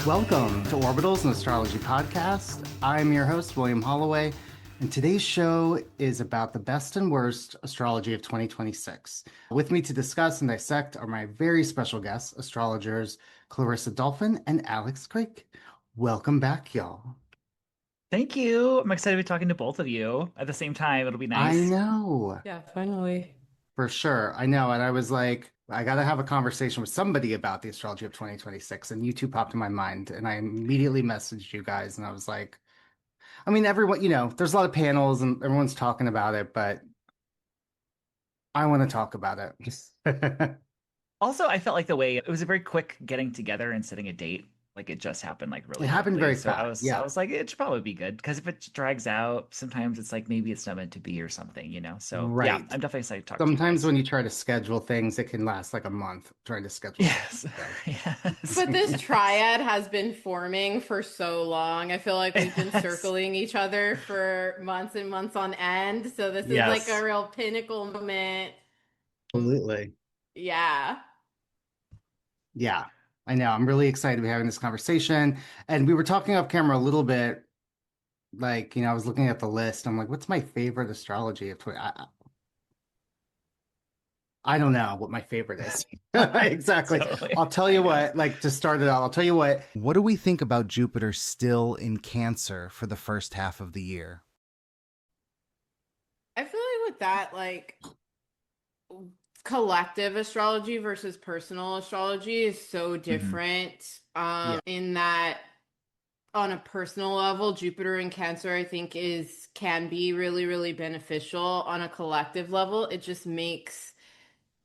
Welcome to Orbitals, an astrology podcast. I'm your host, William Holloway, and today's show is about the best and worst astrology of 2026. With me to discuss and dissect are my very special guests, astrologers Clarissa, Dolphin, and Alex Kreich. Welcome back, y'all. Thank you. I'm excited to be talking to both of you at the same time. It'll be I nice. know, Yeah, finally. for sure. I know. And I was like, I got to have a conversation with somebody about the astrology of 2026. And you two popped in my mind. And I immediately messaged you guys. And I was like, I mean, everyone, there's a lot of panels and everyone's talking about it, but I want to talk about it. Also, I felt like the way it was a very quick getting together and setting a date. Like it just happened like It really happened quickly. very So I fast. was I Yeah. was like, it should probably be good because if it drags out, sometimes it's like maybe it's not meant to be or something, you know? So yeah, Right. I'm definitely excited to talk to you Sometimes guys. when you try to schedule things, it can last like a month trying to schedule something. Yes. So, Yes. But this triad has been forming for so long. I feel like we've been Yes. circling each other for months and months on end. So this is like a Yes. real pinnacle moment. absolutely. Yeah. Yeah. I know. I'm really excited to be having this conversation. And we were talking off camera a little bit, like, I was looking at the list. I'm like, what's my favorite astrology of 20? I don't know what my favorite is. Exactly. Totally. I'll tell I you know. what, like to start it out, I'll tell you what. What do we think about Jupiter still in Cancer for the first half of the year? I feel like with that, like collective astrology versus personal astrology is so Mhm. different. Yeah. In that on a personal level, Jupiter in Cancer, I think, is can be really, really beneficial. On a collective level, it just makes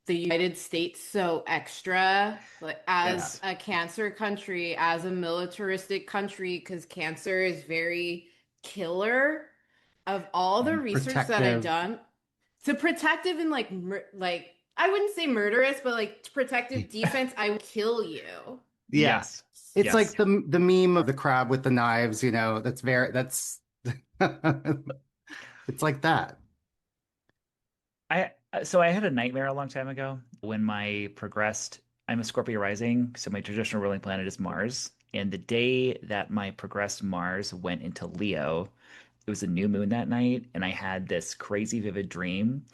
the United States so extra, like Yeah. as a Cancer country, as a militaristic country, because Cancer is very killer. Of all the research that I've Protective. done, so protective and like I wouldn't say murderous, but like protective defense, I will kill you. Yeah. Yes. It's like Yes. the meme of the crab with the knives, that's it's like that. So I had a nightmare a long time ago when my progressed. I'm a Scorpio rising, so my traditional ruling planet is Mars. And the day that my progressed Mars went into Leo, it was a new moon that night, and I had this crazy vivid dream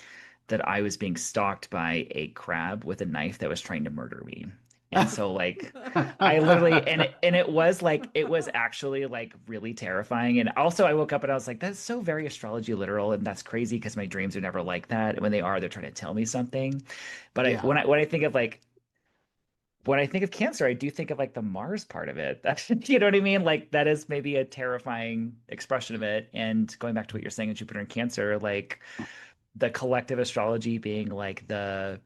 that I was being stalked by a crab with a knife that was trying to murder me. And so like I literally and it was like it was actually like really terrifying. And also I woke up and I was like, that's so very astrology literal, and that's crazy because my dreams are never like that. And when they are, they're trying to tell me something. But Yeah. when I think of like when I think of Cancer, I do think of like the Mars part of it. That's you know what I mean? Like that is maybe a terrifying expression of it. And going back to what you're saying in Jupiter and Cancer, like the collective astrology being like the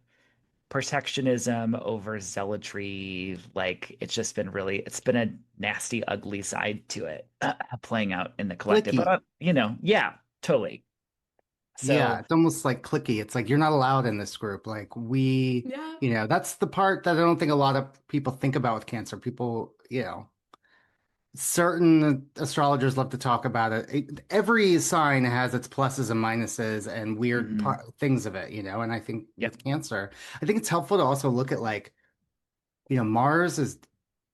protectionism over zealotry, like it's been a nasty, ugly side to it playing out in the collective. But Clicky. yeah, totally. Yeah, So it's almost like clicky. It's like you're not allowed in this group. Like Yeah. that's the part that I don't think a lot of people think about with Cancer. People, certain astrologers love to talk about it. Every sign has its pluses and minuses and weird mhm. things of it, and I think Yep. with Cancer, I think it's helpful to also look at like, Mars is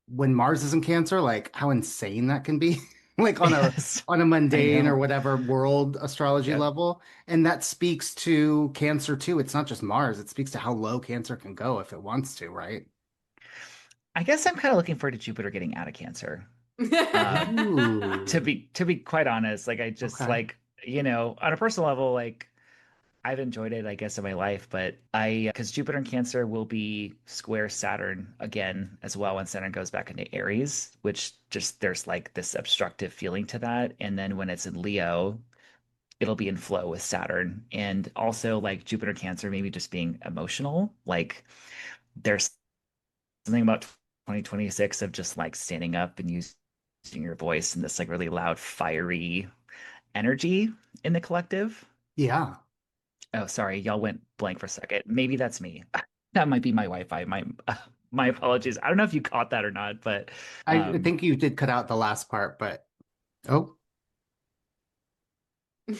when Mars is in Cancer, like how insane that can be, like on a Yes, on a I mundane or know. whatever world astrology Yep. level. And that speaks to Cancer too. It's not just Mars, it speaks to how low Cancer can go if it wants to, right? I guess I'm kind of looking forward to Jupiter getting out of Cancer. Uh, to Ooh, be quite honest, like I just okay. like, on a personal level, like I've enjoyed it, I guess, in my life, but because Jupiter in Cancer will be square Saturn again as well when Saturn goes back into Aries, which just there's like this obstructive feeling to that. And then when it's in Leo, it'll be in flow with Saturn. And also like Jupiter Cancer, maybe just being emotional. Like there's something about 2026 of just like standing up and using your voice and this like really loud, fiery energy in the collective. Yeah. Oh, sorry, y'all went blank for a second. Maybe that's me. That might be my Wi-Fi. My apologies. I don't know if you caught that or not, but I um, think you did cut out the last part, but oh,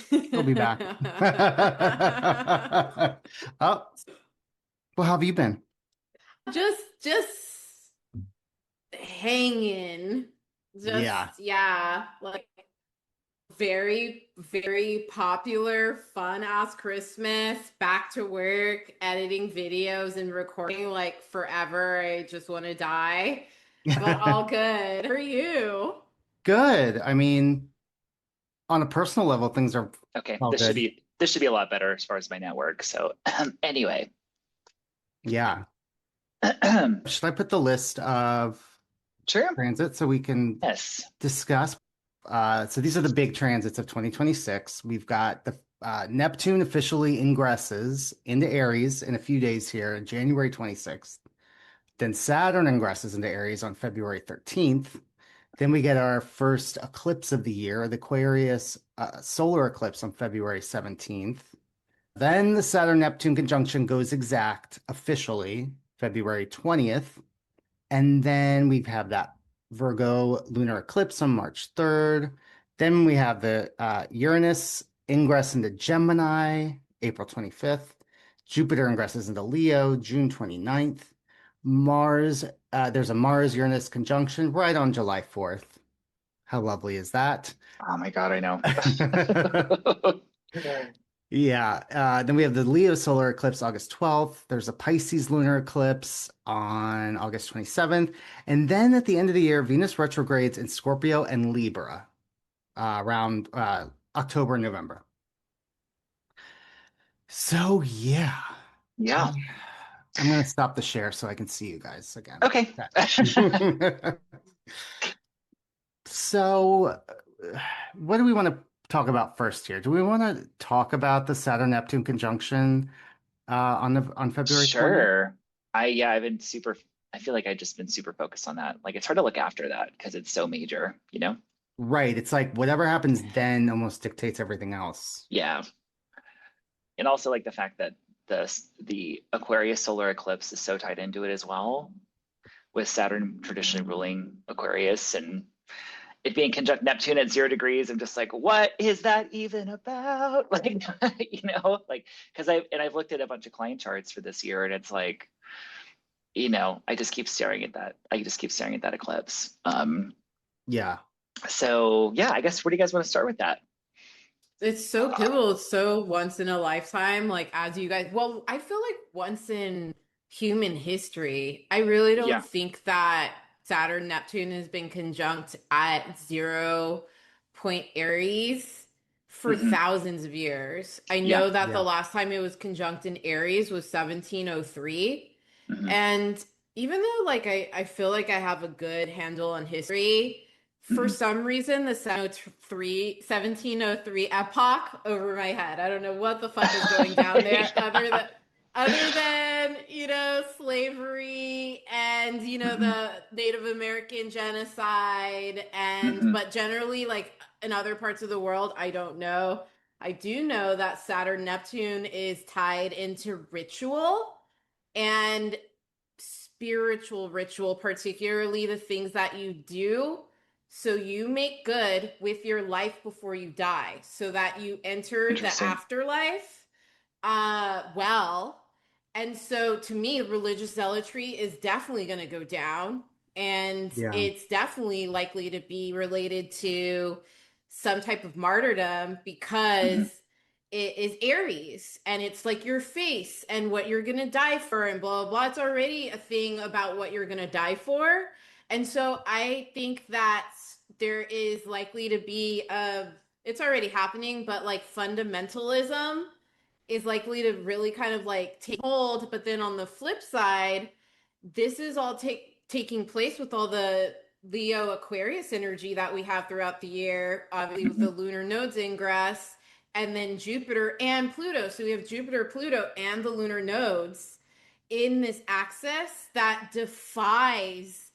he'll be back. Oh, well, how have you been? just hanging. Just, Yeah. yeah, like very, very popular, fun ass Christmas, back to work, editing videos and recording like forever. I just want to die, but all good. For you? Good. I mean, on a personal level, things are Okay, all good. this should be a lot better as far as my network. So anyway, Yeah. Should I put the list of sure. transit so we can Yes. discuss? So these are the big transits of 2026. We've got the Neptune officially ingresses into Aries in a few days here, January 26th. Then Saturn ingresses into Aries on February 13th. Then we get our first eclipse of the year, the Aquarius solar eclipse on February 17th. Then the Saturn Neptune conjunction goes exact officially February 20th. And then we have that Virgo lunar eclipse on March 3rd. Then we have the Uranus ingress into Gemini, April 25th. Jupiter ingresses into Leo, June 29th. Mars, there's a Mars Uranus conjunction right on July 4th. How lovely is that? Oh my God, I know. Yeah. Then we have the Leo solar eclipse August 12th. There's a Pisces lunar eclipse on August 27th. And then at the end of the year, Venus retrogrades in Scorpio and Libra around October, November. So, yeah. Yeah. I'm going to stop the share so I can see you guys again. Okay. Okay. So, what do we want to talk about first here? Do we want to talk about the Saturn Neptune conjunction on February 20th? Sure. I've been super, I feel like I've just been super focused on that. Like it's hard to look after that because it's so major, you know? Right. It's like whatever happens then almost dictates everything else. Yeah. And also like the fact that the Aquarius solar eclipse is so tied into it as well, with Saturn traditionally ruling Aquarius and it being conjunct Neptune at 0 degrees. I'm just like, what is that even about? Like, like I've looked at a bunch of client charts for this year, and it's like, I just keep staring at that. I just keep staring at that eclipse. Yeah. So yeah, I guess where do you guys want to start with that? It's so pivotal. It's so once in a lifetime. Like, as you guys, well, I feel like once in human history, I really don't Yeah. think that Saturn Neptune has been conjunct at 0 point Aries for Hmm. thousands of years. I Yeah. know that the Yeah. last time it was conjunct in Aries was 1703. Hmm. And even though like I feel like I have a good handle on history, for Hmm. some reason the 1703 epoch over my head. I don't know what the fuck is going down there Yeah. other than, slavery and, Hmm. the Native American genocide and Hmm. but generally like in other parts of the world, I don't know. I do know that Saturn Neptune is tied into ritual and spiritual ritual, particularly the things that you do. So you make good with your life before you die, so that you enter the Interesting. afterlife well. And so to me, religious zealotry is definitely going to go down. And Yeah. it's definitely likely to be related to some type of martyrdom because Hmm. it is Aries and it's like your face and what you're gonna die for and blah blah blah. It's already a thing about what you're gonna die for. And so I think that there is likely to be it's already happening, but like fundamentalism is likely to really kind of like take hold. But then on the flip side, this is all taking place with all the Leo Aquarius energy that we have throughout the year, obviously with the Hmm. lunar nodes ingress, and then Jupiter and Pluto. So we have Jupiter, Pluto, and the lunar nodes in this axis that defies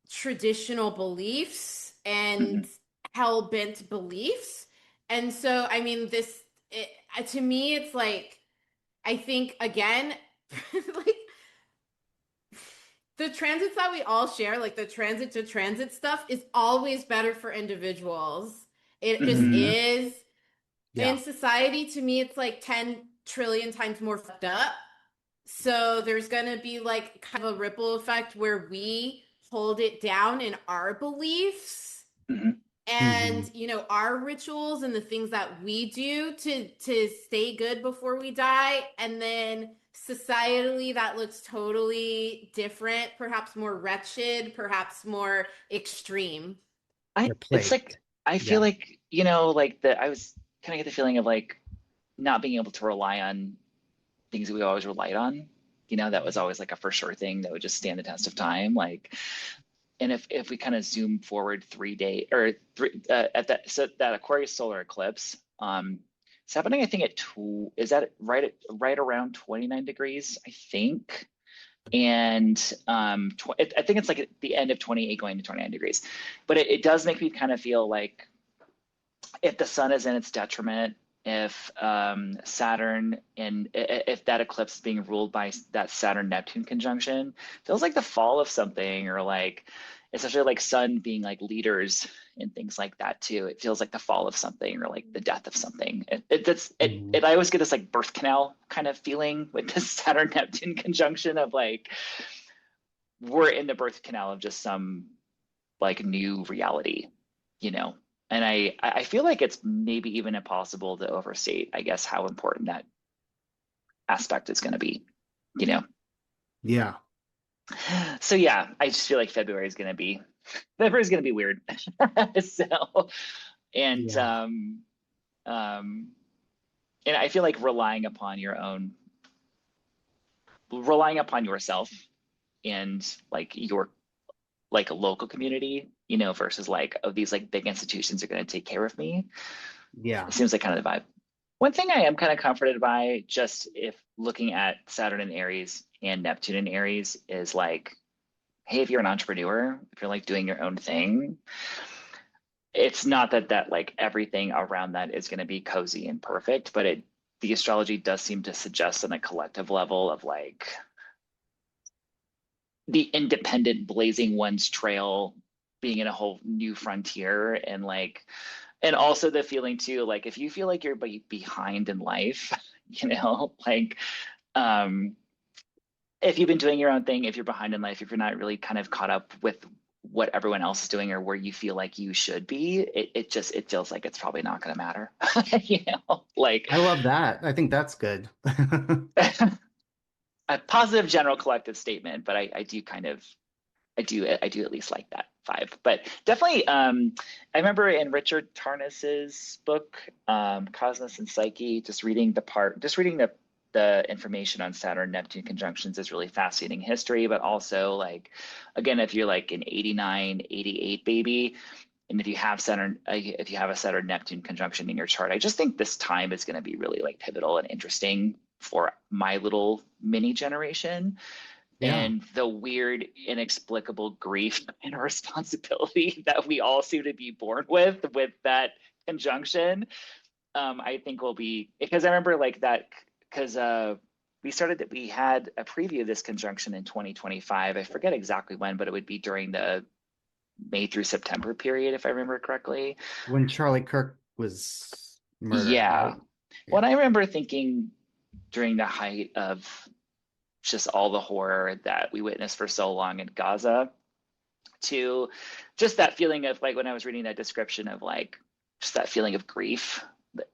traditional beliefs and Hmm. hell bent beliefs. And so, I mean, to me, it's like, I think, again, like the transits that we all share, like the transit to transit stuff, is always better for individuals. It just Hmm. is. In Yeah. society, to me, it's like 10 trillion times more fucked up. So there's going to be like kind of a ripple effect where we hold it down in our beliefs Mhm. and our rituals and the things that we do to stay good before we die, and then societally that looks totally different, perhaps more wretched, perhaps more extreme. They're It's like plagued. I feel Yeah. like, like I was kind of get the feeling of like not being able to rely on things that we always relied on. That was always like a for sure thing that would just stand the test of time. Like, and if we kind of zoom forward 3 day or three at that, so that Aquarius solar eclipse, it's happening, I think at two, is that right around 29 degrees, I think. And I think it's like at the end of 28 going to 29 degrees. But it does make me kind of feel like if the sun is in its detriment, if Saturn and if that eclipse is being ruled by that Saturn Neptune conjunction, feels like the fall of something, or like especially like sun being like leaders and things like that too. It feels like the fall of something or like the death of something. I always get this like birth canal kind of feeling with this Saturn Neptune conjunction of like we're in the birth canal of just some like new reality, you know. And I feel like it's maybe even impossible to overstate, I guess, how important that aspect is going to be, you know. Yeah. So yeah, I just feel like February is going to be weird. So and Yeah. um and I feel like relying upon yourself and like your like a local community, versus like, oh, these like big institutions are going to take care of me. Yeah. It seems like kind of the vibe. One thing I am kind of comforted by, just if looking at Saturn in Aries and Neptune in Aries, is like, hey, if you're an entrepreneur, if you're like doing your own thing, it's not that like everything around that is going to be cozy and perfect, but the astrology does seem to suggest on a collective level of like the independent blazing one's trail, being in a whole new frontier, and also the feeling too, like if you feel like you're behind in life, like um if you've been doing your own thing, if you're behind in life, if you're not really kind of caught up with what everyone else is doing or where you feel like you should be, it feels like it's probably not going to matter. Like I love that. I think that's good. a positive general collective statement, but I do kind of I do at least like that vibe. But definitely, I remember in Richard Tarnas's book, Cosmos and Psyche, just reading the information on Saturn Neptune conjunctions is really fascinating history, but also like, again, if you're like an 89, 88 baby, and if you have a Saturn Neptune conjunction in your chart, I just think this time is going to be really like pivotal and interesting for my little mini generation, Yeah. and the weird, inexplicable grief and responsibility that we all seem to be born with that conjunction. I think will be, because I remember like that, because we had a preview of this conjunction in 2025. I forget exactly when, but it would be during the May through September period, if I remember correctly. When Charlie Kirk was murdered, Yeah. right? Yeah. What I remember thinking during the height of just all the horror that we witnessed for so long in Gaza, to just that feeling of like when I was reading that description of like just that feeling of grief,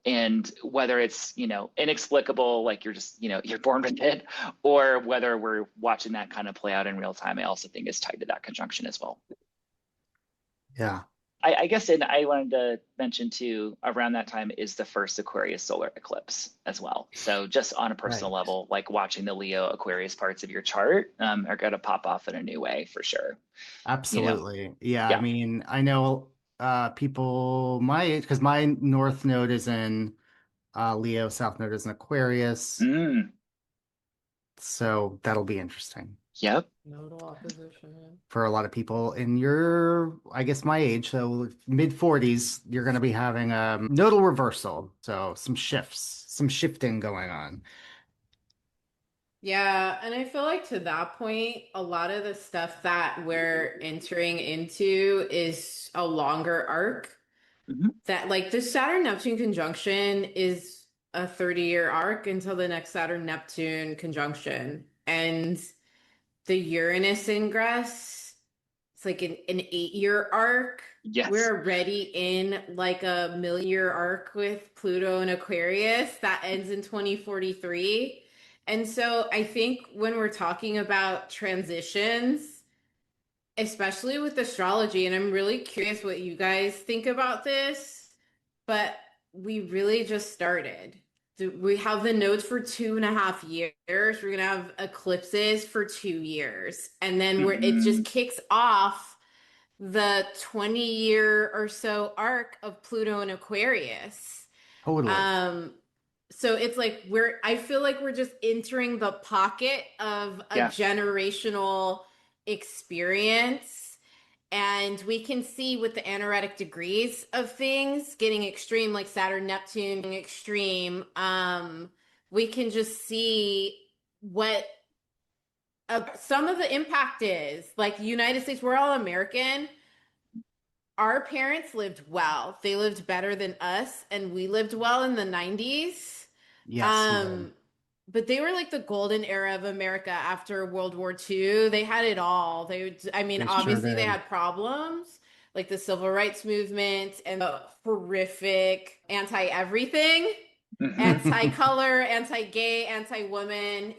and whether it's inexplicable, like you're just you're born with it, or whether we're watching that kind of play out in real time, I also think is tied to that conjunction as well. Yeah. I guess, and I wanted to mention too, around that time is the first Aquarius solar eclipse as well. So just on a personal Right. level, like watching the Leo Aquarius parts of your chart are going to pop off in a new way for sure. You know, Absolutely. Yeah. I yeah. mean, I know people my age, because my North Node is in Leo, South Node is in Aquarius. Mm, So that'll be interesting yep. Nodal opposition. for a lot of people in your, I guess, my age. So mid 40s, you're going to be having a nodal reversal. So some shifts, some shifting going on. Yeah, and I feel like to that point, a lot of the stuff that we're entering into is a longer arc. Hmm. That like the Saturn Neptune conjunction is a 30-year arc until the next Saturn Neptune conjunction. And the Uranus ingress it's like an 8-year arc. Yes. We're already in like a million-year arc with Pluto and Aquarius that ends in 2043. And so I think when we're talking about transitions, especially with astrology, and I'm really curious what you guys think about this, but we really just started. We have the nodes for 2.5 years. We're gonna have eclipses for 2 years, and then it just kicks off the 20-year or so arc of Pluto and Aquarius. Totally. So it's like I feel like we're just entering the pocket of a Yeah. generational experience. And we can see with the anaretic degrees of things getting extreme, like Saturn, Neptune getting extreme. We can just see what some of the impact is. Like the United States, we're all American. Our parents lived well. They lived better than us, and we lived well in the 90s. Yes. we did. But they were like the golden era of America after World War II. They had it all. I mean, They sure obviously they did. had problems, like the civil rights movement and the horrific anti-everything, anti-color, anti-gay, anti-woman,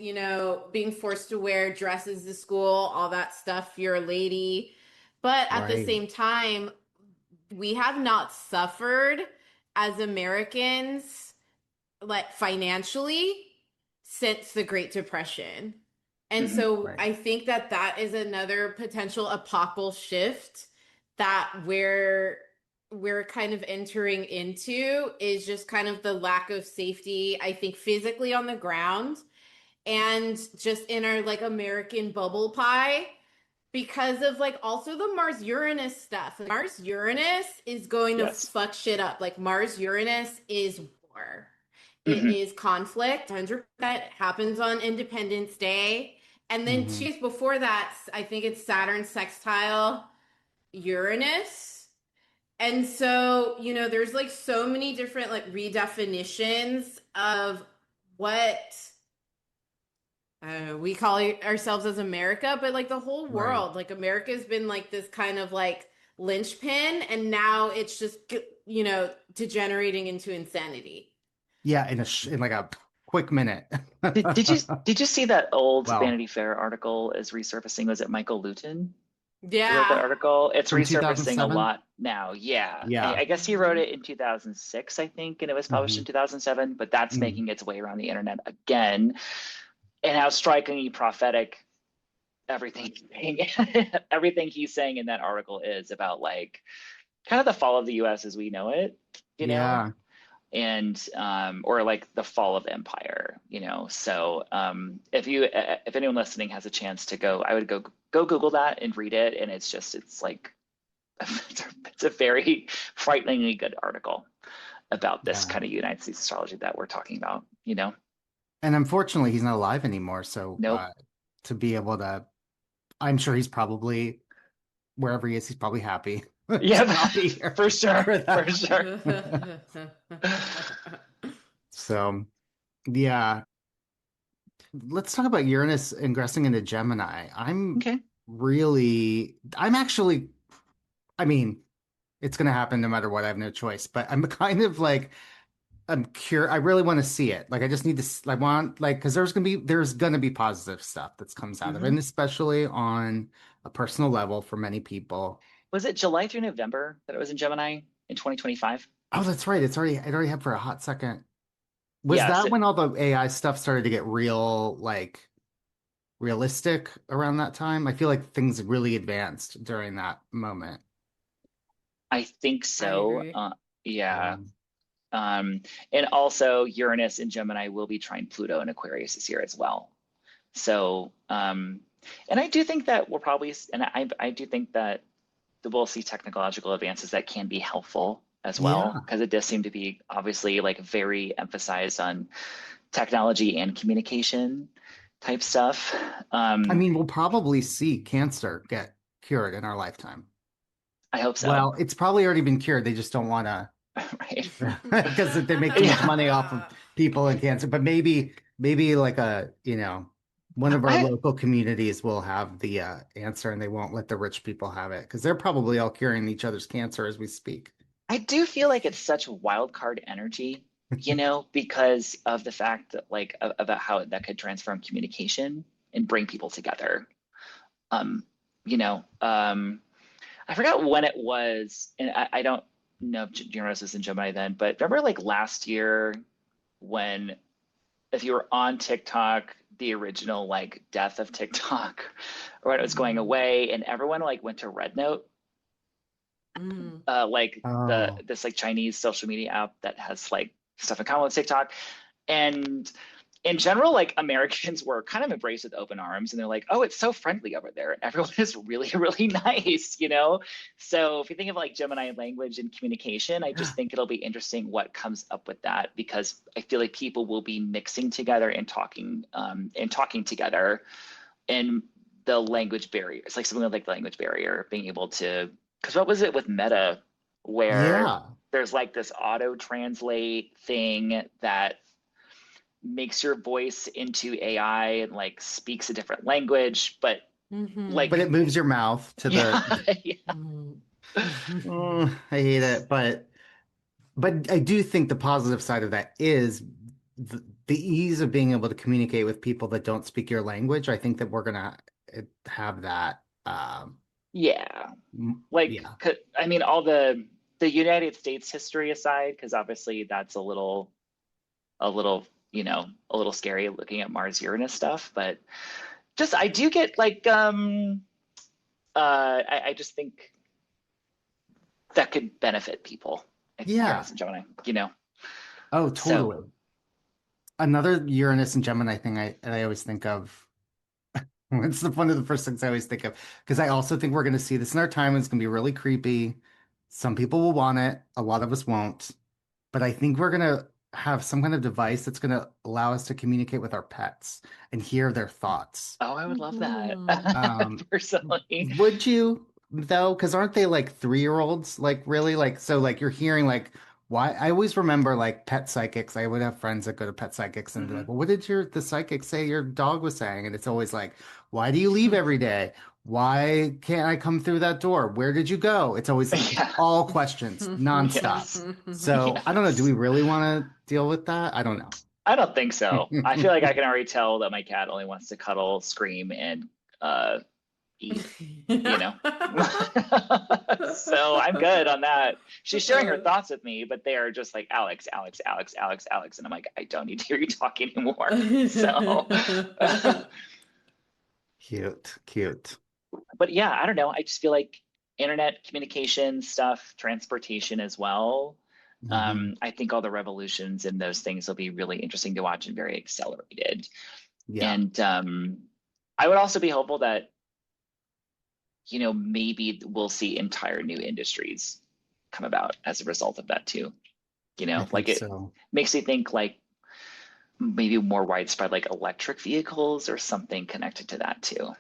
being forced to wear dresses to school, all that stuff. You're a lady. But at the Right. same time, we have not suffered as Americans, like financially, since the Great Depression. And so Right. I think that is another potential epochal shift that we're kind of entering into, is just kind of the lack of safety, I think, physically on the ground and just in our like American bubble pie, because of like also the Mars Uranus stuff. Mars Uranus is going to Yes. fuck shit up. Like Mars Uranus is war. It is conflict. 100% happens on Independence Day. And then 2 years before that, I think it's Saturn sextile Uranus. And so, there's like so many different like redefinitions of what we call ourselves as America, but like the whole Right. world, like America's been like this kind of like linchpin, and now it's just, degenerating into insanity. Yeah, in like a quick minute. Did you see that old Wow. Vanity Fair article is resurfacing? Was it Michael Luton who wrote that Yeah. article? It's From resurfacing a 2007? lot now. Yeah. Yeah. I guess he wrote it in 2006, I think, and it was published in 2007, but that's making its way around the internet again. And how strikingly prophetic everything he's saying in that article is about like kind of the fall of the US as we know it, Yeah. and or like the fall of empire, so if anyone listening has a chance to go, I would go Google that and read it, and it's like it's a very frighteningly good article about this kind of United States astrology that we're talking about. And unfortunately, he's not alive anymore. So Nope. to be able to, I'm sure he's probably, wherever he is, he's probably happy. Yeah, to not be here for sure. for that. For sure. So, yeah. Let's talk about Uranus ingressing into Gemini. Okay. I mean, it's going to happen no matter what. I have no choice, but I'm kind of like, I'm curious. I really want to see it. Like, I just need to, I want, like, because there's going to be positive stuff that comes out of it, and especially on a personal level for many people. Was it July through November that it was in Gemini in 2025? Oh, that's right. It already had for a hot second. Was Yeah, that so- when all the AI stuff started to get realistic around that time? I feel like things really advanced during that moment. I think so. agree. Yeah. And also Uranus in Gemini will be trine Pluto in Aquarius this year as well. So, and I do think that we'll probably, and I do think that we'll see technological advances that can be helpful as well, because it does seem to be obviously like very emphasized on technology and communication type stuff. I mean, we'll probably see cancer get cured in our lifetime. I hope so. Well, it's probably already been cured. They just don't want to, right? because they make too much money off of people in cancer. But maybe like a, one of our I local communities will have the answer and they won't let the rich people have it because they're probably all curing each other's cancer as we speak. I do feel like it's such wild card energy, because of the fact that like about how that could transform communication and bring people together. Um, you know, I forgot when it was, and I don't know if Jonas was in Gemini then, but remember like last year when if you were on TikTok, the original like death of TikTok, or when it was going Mm. away, and everyone like went to Red Note, Mm. like the Oh, this like Chinese social media app that has like stuff in common with TikTok. And in general, like Americans were kind of embraced with open arms and they're like, oh, it's so friendly over there. And everyone is really, really nice. So if you think of like Gemini language and communication, I just think it'll be interesting what comes up with that because I feel like people will be mixing together and talking together and the language barrier. It's like something like the language barrier, being able to, because what was it with Meta where yeah. there's like this auto translate thing that makes your voice into AI and like speaks a different language, but Mhm. But it like, moves your mouth to yeah, the yeah, Mhm. I hate it, but I do think the positive side of that is the ease of being able to communicate with people that don't speak your language. I think that we're gonna have that. yeah. Like, Yeah, I mean, all the United States history aside, because obviously that's a little scary looking at Mars Uranus stuff, but just I do get like I just think that could benefit people. I think yeah. Uranus and Gemini. Oh, So totally. Another Uranus and Gemini thing I always think of. It's one of the first things I always think of because I also think we're going to see this in our time. It's going to be really creepy. Some people will want it, a lot of us won't. But I think we're going to have some kind of device that's going to allow us to communicate with our pets and hear their thoughts. oh, I would love that Mhm. personally. Would you though? Because aren't they like 3-year-olds? Like really? Like so? Like you're hearing like why? I always remember like pet psychics. I would have friends that go to pet psychics and be like, Hmm. "Well, what did the psychic say your dog was saying?" And it's always like, "Why do you leave every day? Why can't I come through that door? Where did you go?" It's Yeah. all questions nonstop. Yes. So I don't know. Do we Yes. really want to deal with that? I don't I don't think so. I feel like I know. can already tell that my cat only wants to cuddle, scream, and eat, you know? So I'm good on that. She's sharing her thoughts with me, but they are just like Alex, Alex, Alex, Alex, Alex. And I'm like, I don't need to hear you talk anymore. So, Cute, cute. but yeah, I don't know. I just feel like internet communication stuff, transportation as well. Hmm. I think all the revolutions in those things will be really interesting to watch and very accelerated. Yeah, And I would also be hopeful that, maybe we'll see entire new industries come about as a result of that too. I Like think it so. makes me think like maybe more widespread, like electric vehicles or something connected to that too.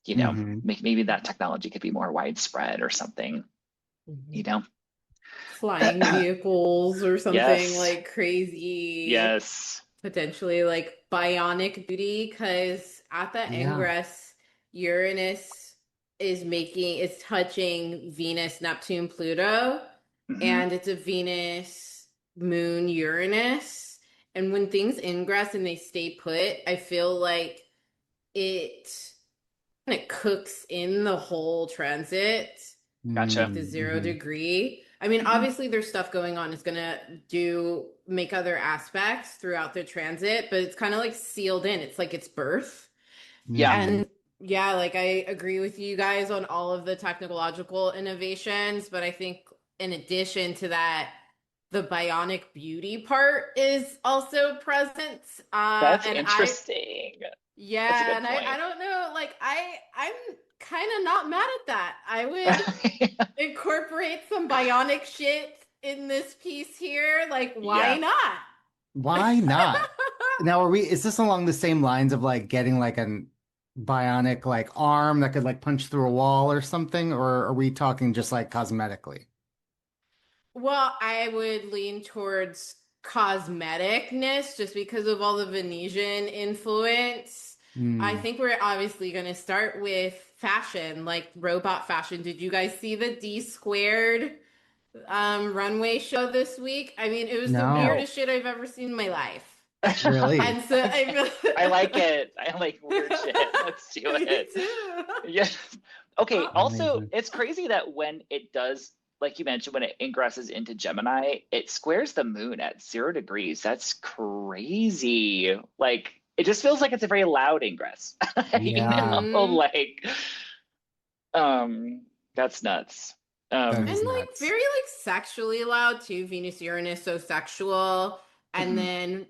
Hmm. Maybe that technology could be more widespread or something, you know? Flying vehicles or something Yes. like crazy, Yes. potentially like bionic beauty, because at the Yeah. ingress, Uranus is touching Venus, Neptune, Pluto, Hmm. and it's a Venus moon Uranus. And when things ingress and they stay put, I feel like it kind of cooks in the whole transit, like Gotcha. the zero Mm-hmm. degree. I mean, Hmm. obviously there's stuff going on. It's gonna do make other aspects throughout the transit, but it's kind of like sealed in. It's like its birth. Yeah. Hmm. And yeah, like I agree with you guys on all of the technological innovations, but I think in addition to that, the bionic beauty part is also present. That's And I interesting. That's a yeah, good and I point. don't know, like I'm kind of not mad at that. I would incorporate some bionic shit in this piece here. Like, why Yeah. not? Why not? Now, is this along the same lines of like getting like an bionic like arm that could like punch through a wall or something? Or are we talking just like cosmetically? Well, I would lean towards cosmeticness just because of all the Venetian influence. I Mm. think we're obviously going to start with fashion, like robot fashion. Did you guys see the D squared runway show this week? I mean, it was the No, weirdest shit I've ever seen in my life. really. And so Okay. I like it. I like weird shit. Let's do Me it. too. Yeah. Okay. Also, Amazing. it's crazy that when it does, like you mentioned, when it ingresses into Gemini, it squares the moon at 0 degrees. That's crazy. Like, it just feels like it's a very loud ingress. You Yeah, know, Mhm. like, um, that's nuts. that And is like nuts. very like sexually loud too. Venus Uranus so sexual, and Mhm. then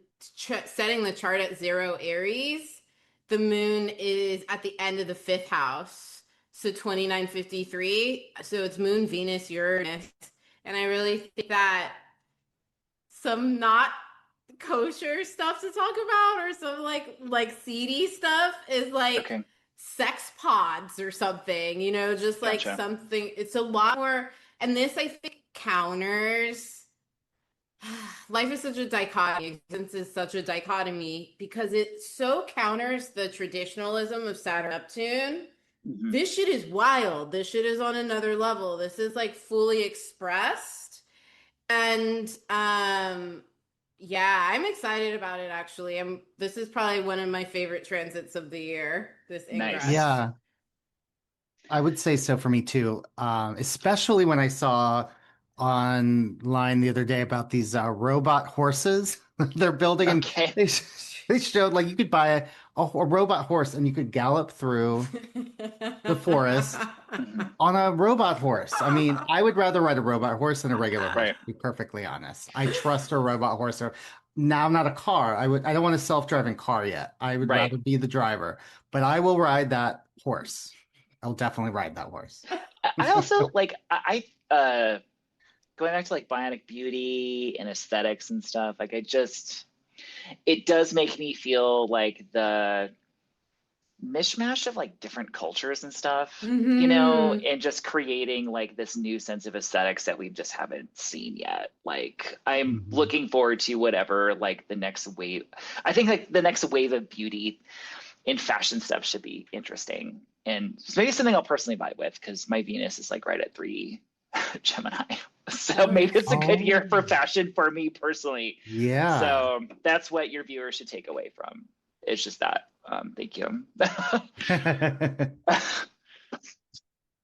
setting the chart at 0 Aries, the moon is at the end of the fifth house, so 2953. So it's Moon Venus Uranus, and I really think that some not kosher stuff to talk about or some like seedy stuff is like Okay. sex pods or something, you know, just like Gotcha. something. It's a lot more, and this I think counters. Life is such a dichotomy. Existence is such a dichotomy because it so counters the traditionalism of Saturn Neptune. Mhm. This shit is wild. This shit is on another level. This is like fully expressed. And yeah, I'm excited about it actually. This is probably one of my favorite transits of the year, this Nice. ingress. Yeah, I would say so for me too. Especially when I saw online the other day about these robot horses they're building, and Okay. they they showed like you could buy a robot horse and you could gallop through the forest Mhm. on a robot horse. I mean, I would rather ride a robot horse than a regular horse, Right. to be perfectly honest. I trust a robot horse. So now I'm not a car. I don't want a self-driving car yet. I would Right. rather be the driver, but I will ride that horse. I'll definitely ride that horse. I also like going back to like bionic beauty and aesthetics and stuff, like it does make me feel like the mishmash of like different cultures and stuff, Hmm. and just creating like this new sense of aesthetics that we just haven't seen yet. Like I'm Mhm. looking forward to whatever like the next wave. I think like the next wave of beauty in fashion stuff should be interesting. And it's maybe something I'll personally vibe with because my Venus is like right at 3 Gemini. So maybe it's a good year Oh, for fashion for me personally. yeah. So that's what your viewers should take away from. It's just that. Thank you.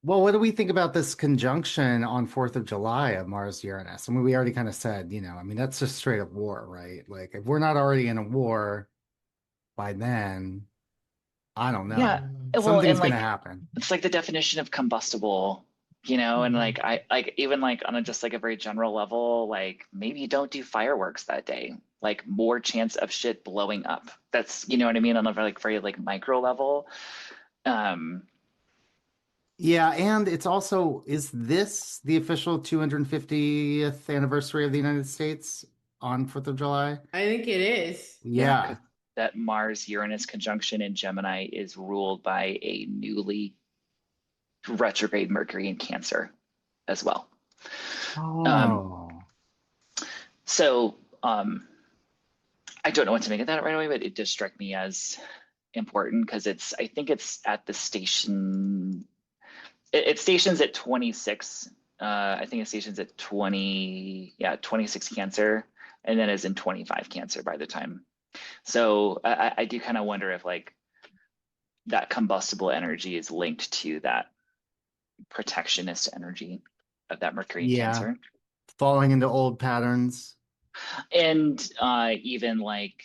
Well, what do we think about this conjunction on 4th of July of Mars Uranus? I mean, we already kind of said, I mean, that's just straight up war, right? Like, if we're not already in a war by then, I don't Yeah. know. Well, and Something's going to like happen. it's like the definition of combustible, and Hmm. like I like even like on a just like a very general level, like maybe don't do fireworks that day. Like more chance of shit blowing up. That's what I mean on a very like micro level. Um, Yeah, and it's also, is this the official 250th anniversary of the United States on 4th of July? I think it is. yeah, Yeah. because that Mars Uranus conjunction in Gemini is ruled by a newly retrograde Mercury in Cancer as well. Um, Oh, so I don't know what to make of that right away, but it does strike me as important because I think it's at the station. It stations at 26. I think it stations at 20, yeah, 26 Cancer, and then is in 25 Cancer by the time. So I do kind of wonder if like that combustible energy is linked to that protectionist energy of that Mercury in yeah. Cancer. Falling into old patterns. And even like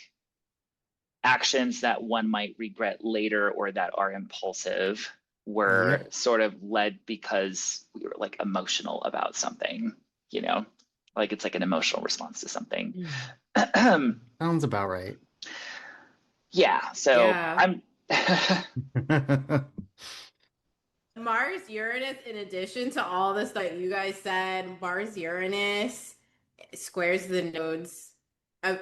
actions that one might regret later or that are impulsive were Yep. sort of led because we were like emotional about something, you know, like it's like an emotional response to something. Sounds about right. Yeah, so Yeah. I'm Mars Uranus, in addition to all this that you guys said, Mars Uranus squares the nodes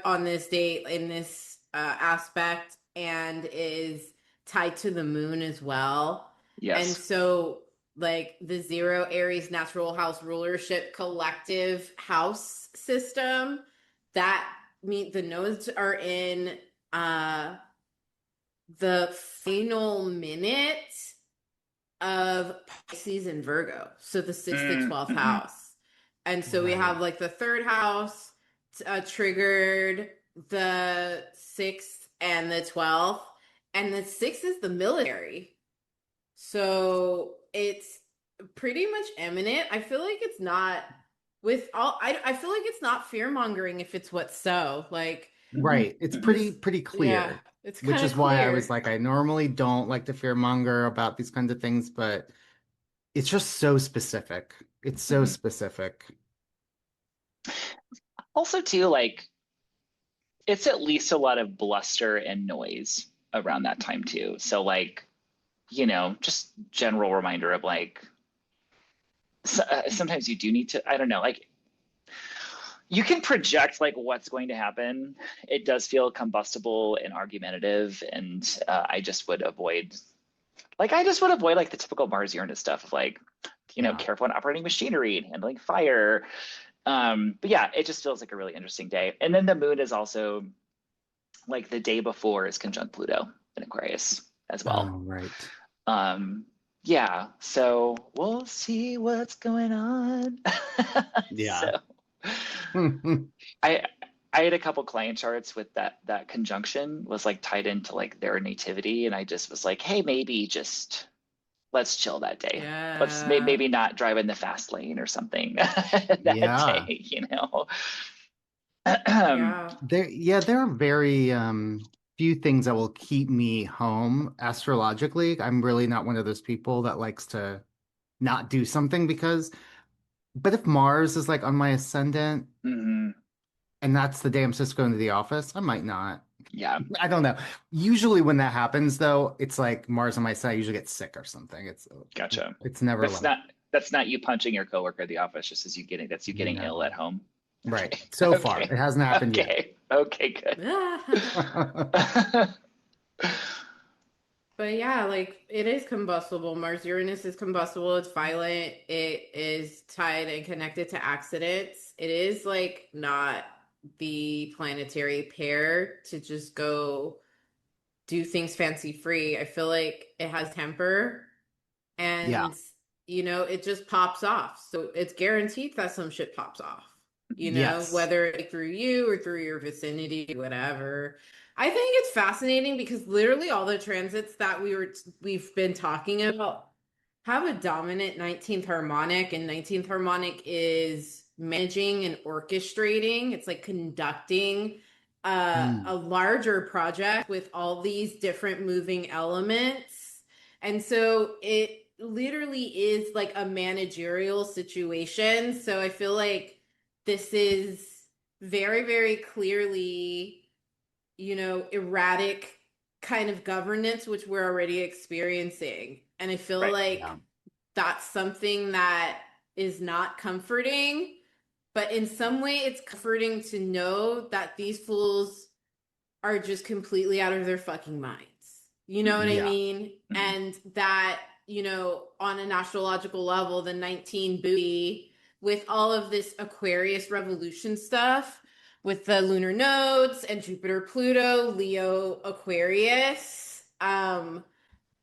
on this date in this aspect and is tied to the moon as well. And yes. so, like the 0 Aries natural house rulership collective house system, that mean the nodes are in uh the final minute of Pisces and Virgo. So the 6th to 12th Mm-hmm. house. And so we have Right. like the third house triggered the 6th and the 12th. And the 6th is the military. So it's pretty much eminent. I feel like it's not with all I feel like it's not fear mongering if it's what's so. Like Right. It's this pretty yeah, clear, it's which kind of is why I was clear. like, I normally don't like to fearmonger about these kinds of things, but it's just so specific. It's so Mm-hmm. specific. Also, too, like it's at least a lot of bluster and noise around that time too. So like, just general reminder of like sometimes you do need to, I don't know, like you can project like what's going to happen. It does feel combustible and argumentative, and I just would avoid like the typical Mars Uranus stuff of like, Yeah. careful in operating machinery and handling fire. But yeah, it just feels like a really interesting day. And then the moon is also like the day before is conjunct Pluto in Aquarius as well. Oh, right. Yeah, so we'll see what's going on. Yeah. So I I had a couple client charts with that conjunction was like tied into like their nativity, and I just was like, hey, maybe just let's chill that day. Let's Yeah. maybe not drive in the fast lane or something that Yeah. day. Yeah. There are very few things that will keep me home astrologically. I'm really not one of those people that likes to not do something but if Mars is like on my ascendant Mhm. and that's the day I'm supposed to go into the office, I might not. Yeah, I don't know. Usually when that happens though, it's like Mars on my side, I usually get sick or something. gotcha. It's never That's like, not that's not you punching your coworker at the office, just as you getting ill no. at home. Right. Okay. So far, it Okay. hasn't happened yet. Okay. Okay, good. But yeah, like it is combustible. Mars Uranus is combustible. It's violent. It is tied and connected to accidents. It is like not the planetary pair to just go do things fancy free. I feel like it has temper Yeah. and it just pops off. So it's guaranteed that some shit pops off. Yes. Whether it through you or through your vicinity, whatever. I think it's fascinating because literally all the transits that we've been talking about have a dominant 19th harmonic, and 19th harmonic is managing and orchestrating. It's like conducting a Mm. larger project with all these different moving elements. And so it literally is like a managerial situation. So I feel like this is very, very clearly, erratic kind of governance, which we're already experiencing. And I feel Right. like Yeah. that's something that is not comforting, but in some way it's comforting to know that these fools are just completely out of their fucking minds. You know what I Yeah. mean? Mhm. And that, on an astrological level, the 19 buoy with all of this Aquarius revolution stuff with the lunar nodes and Jupiter, Pluto, Leo, Aquarius.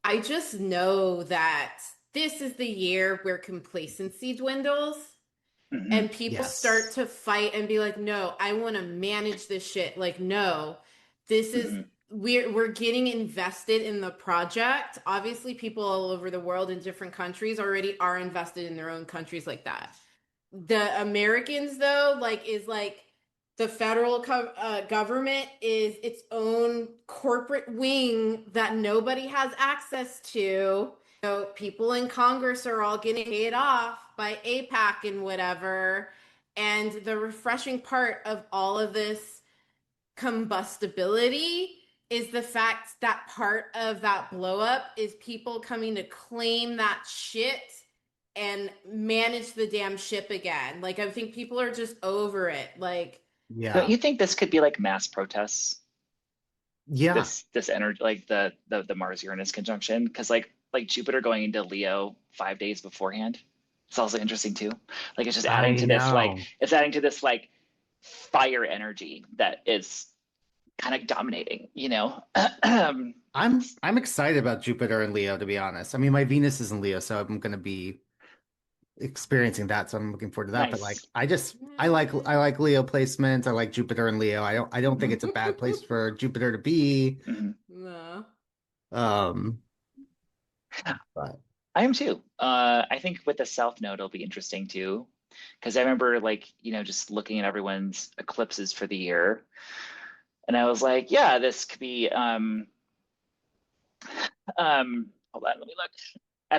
I just know that this is the year where complacency dwindles Mhm. and people start Yes. to fight and be like, no, I want to manage this shit. Like, no, this is Mhm. we're getting invested in the project. Obviously, people all over the world in different countries already are invested in their own countries like that. The Americans, though, is like the federal government is its own corporate wing that nobody has access to. People in Congress are all getting paid off by APAC and whatever. And the refreshing part of all of this combustibility is the fact that part of that blow up is people coming to claim that shit and manage the damn ship again. Like, I think people are just over it. Like, Don't Yeah. you think this could be like mass protests? Yeah. This energy, like the Mars Uranus conjunction, because like Jupiter going into Leo 5 days beforehand. It's also interesting too. Like it's just I adding to this like know. it's adding to this like fire energy that is kind of dominating, you know? I'm excited about Jupiter and Leo, to be honest. I mean, my Venus is in Leo, so I'm going to be experiencing that, so I'm looking forward to that. But like, Nice. I like Leo placements. I like Jupiter and Leo. I don't think it's a bad place for Jupiter to be. Mhm. No. Um, but I am too. I think with the South Node, it'll be interesting too, because I remember like, just looking at everyone's eclipses for the year, and I was like, yeah, this could be hold on, let me look. I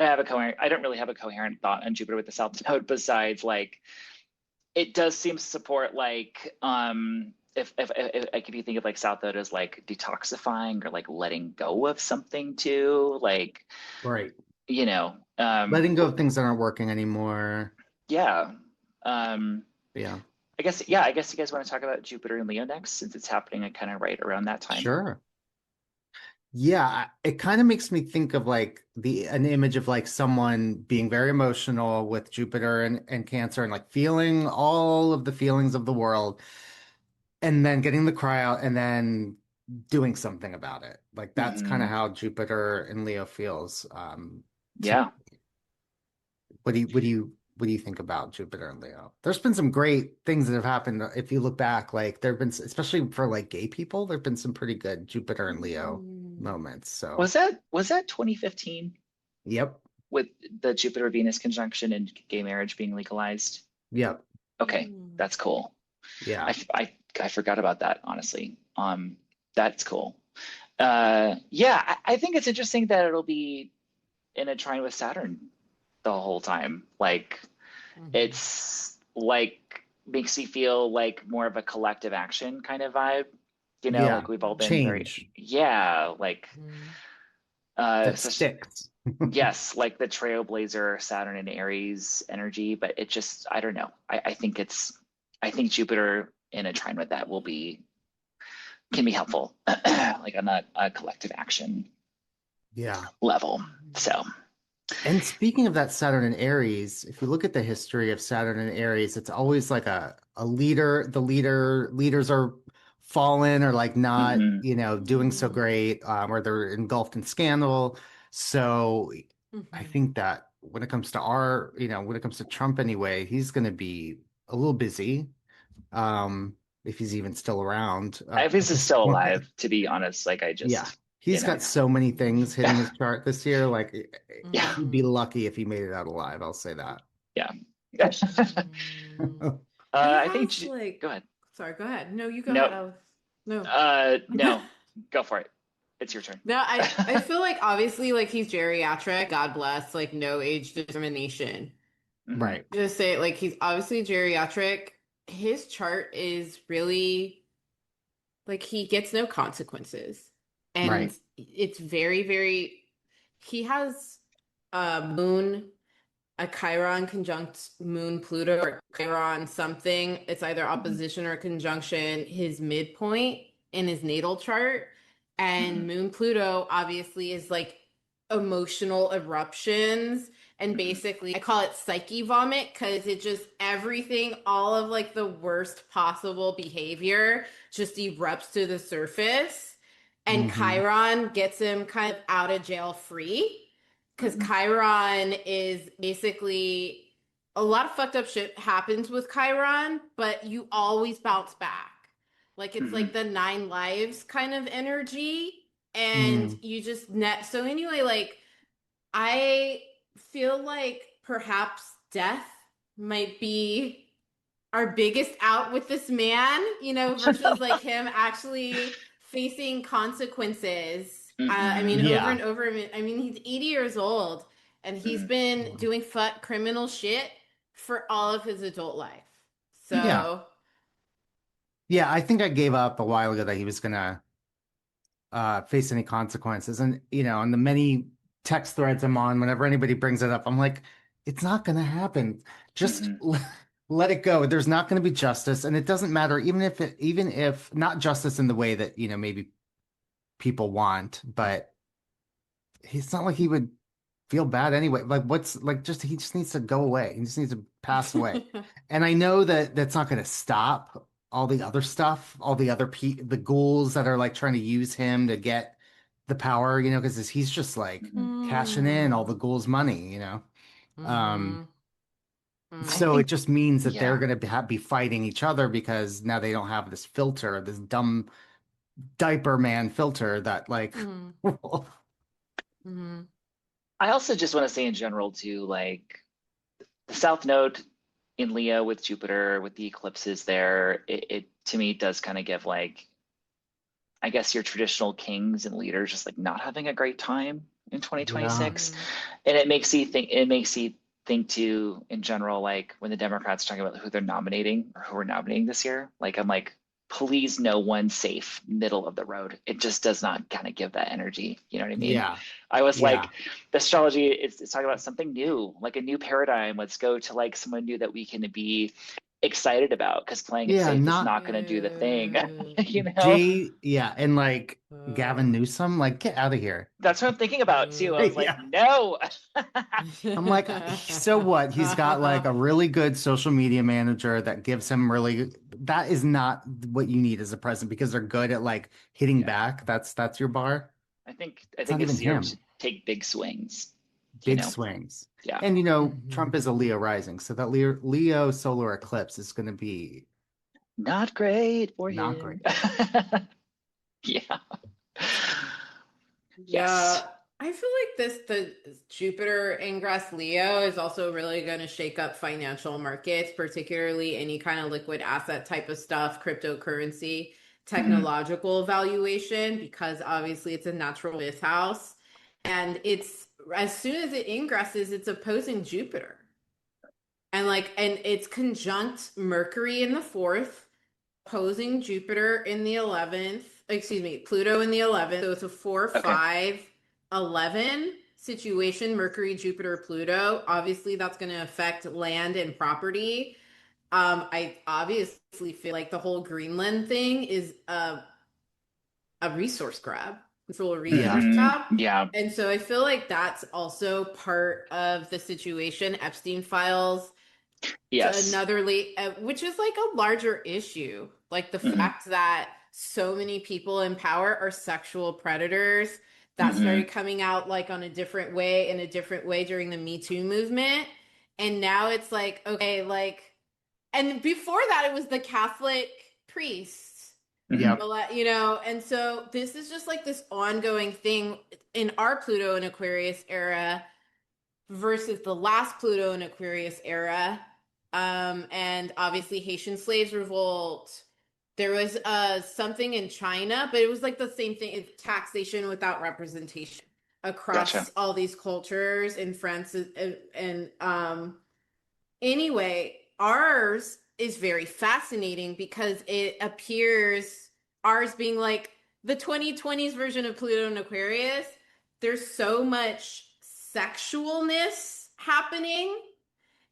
don't really have a coherent thought on Jupiter with the South Node besides like it does seem to support like if you think of like South Node as like detoxifying or like letting go of something too, like right, you know, letting go of things that aren't working anymore. yeah. Um, Yeah, I guess you guys want to talk about Jupiter and Leo next, since it's happening kind of right around that time. sure. Yeah, it kind of makes me think of like an image of like someone being very emotional with Jupiter and Cancer and like feeling all of the feelings of the world and then getting the cry out and then doing something about it. Like that's kind of Mhm. how Jupiter and Leo feels. To Yeah. what do you think about Jupiter and Leo? There's been some great things that have happened. If you look back, like there've been, especially for like gay people, there've been some pretty good Jupiter and Leo moments. So, Was that 2015 yep, with the Jupiter Venus conjunction and gay marriage being legalized? yep, Okay, that's cool. yeah, I forgot about that, honestly. That's cool. Yeah, I think it's interesting that it'll be in a trine with Saturn the whole time. Like it's like makes me feel like more of a collective action kind of vibe. yeah. Like we've all been very, Change yeah, like that especially, sticks. yes, like the trailblazer Saturn and Aries energy, but it just, I don't know. I think Jupiter in a trine with that can be helpful, like on a collective action Yeah. level. So, And speaking of that Saturn and Aries, if you look at the history of Saturn and Aries, it's always like a leader, leaders are fallen or like not, mhm. doing so great, or they're engulfed in scandal. So I think that when it comes to Trump anyway, he's going to be a little busy, if he's even still around, If at this is this still point. alive, to be honest, like I Yeah. just, you He's know, got so many things hitting his chart this year. Like yeah, he'd be lucky if he made it out alive. I'll say that. yeah. He I think, has like, go ahead. sorry, go ahead. No, you go No, ahead. No. no, go for it. It's your turn. No, I feel like obviously like he's geriatric, God bless, like no age discrimination. Mhm. Right. Just say like he's obviously geriatric. His chart is really like he gets no consequences. And Right. it's very, very he has a moon, a Chiron conjunct moon Pluto or Chiron something. It's either Mhm. opposition or conjunction, his midpoint in his natal chart. And Mhm. moon Pluto obviously is like emotional eruptions. And Mhm. basically, I call it psyche vomit because it just everything, all of like the worst possible behavior just erupts to the surface. And Hmm. Chiron gets him kind of out of jail free because Mhm. Chiron is basically a lot of fucked up shit happens with Chiron, but you always bounce back. Like it's like Mhm. the nine lives kind of energy, and Mm. you just net. So anyway, like I feel like perhaps death might be our biggest out with this man, versus like him actually facing consequences. I mean, Mhm. over Yeah. and over. I mean, he's 80 years old and he's Mhm. been doing criminal shit for all of his adult life. Yeah. So, Yeah. I think I gave up a while ago that he was gonna face any consequences. And on the many text threads I'm on, whenever anybody brings it up, I'm like, it's not gonna happen. Just Mhm. let it go. There's not gonna be justice, and it doesn't matter, even if not justice in the way that maybe people want, but it's not like he would feel bad anyway. Like what's like just he just needs to go away. He just needs to pass away. And I know that that's not going to stop all the other stuff, all the other the ghouls that are like trying to use him to get the power, because he's just like cashing in all the ghouls' money, Um, Mhm. I so it think, just means that they're yeah. going to be fighting each other because now they don't have this filter, this dumb diaper man filter that like, Mhm. Mhm. I also just want to say in general too, like the South Node in Leo with Jupiter, with the eclipses there, it to me does kind of give like, I guess your traditional kings and leaders just like not having a great time in yeah, 2026. Mhm. And it makes you think too in general, like when the Democrats talk about who they're nominating or who we're nominating this year, like I'm like, please no one safe middle of the road. It just does not kind of give that energy. You know what I mean? yeah, I was yeah, like, the astrology is talking about something new, like a new paradigm. Let's go to like someone new that we can be excited about because playing it yeah, safe is not not going to do the thing. Ew. You know? Yeah, and like Gavin Uh, Newsom, like get out of here. That's what I'm thinking about too. I was like, Yeah. no. I'm like, so what? He's got like a really good social media manager that gives him that is not what you need as a president because they're good at like hitting Yeah. back. That's your bar. I It's think not even this year we him. should take big swings, you Big know? swings. Yeah. And Trump Mhm. is a Leo rising, so that Leo solar eclipse is going to be Not great for not great. him. Yeah. Yeah, Yes. I feel like the Jupiter ingress Leo is also really going to shake up financial markets, particularly any kind of liquid asset type of stuff, cryptocurrency, Mhm. technological valuation, because obviously it's a natural fifth house. And it's as soon as it ingresses, it's opposing Jupiter. And it's conjunct Mercury in the fourth, opposing Jupiter in the 11th, excuse me, Pluto in the 11th. So it's a 4, Okay. 5, 11 situation, Mercury, Jupiter, Pluto. Obviously, that's going to affect land and property. I obviously feel like the whole Greenland thing is a resource grab. It's a little resource Yeah. grab. Yeah. And so I feel like that's also part of the situation. Epstein files to Yes. another which is like a larger issue, like the Hmm. fact that so many people in power are sexual predators. That Hmm. started coming out like on a different way, in a different way during the Me Too movement, and now it's like, okay, like, and before that it was the Catholic priests, Hmm. Yep. and so this is just like this ongoing thing in our Pluto and Aquarius era versus the last Pluto and Aquarius era. And obviously Haitian slaves revolt. There was something in China, but it was like the same thing. It's taxation without representation Gotcha. across all these cultures in France. Anyway, ours is very fascinating because it appears, ours being like the 2020s version of Pluto and Aquarius. There's so much sexualness happening.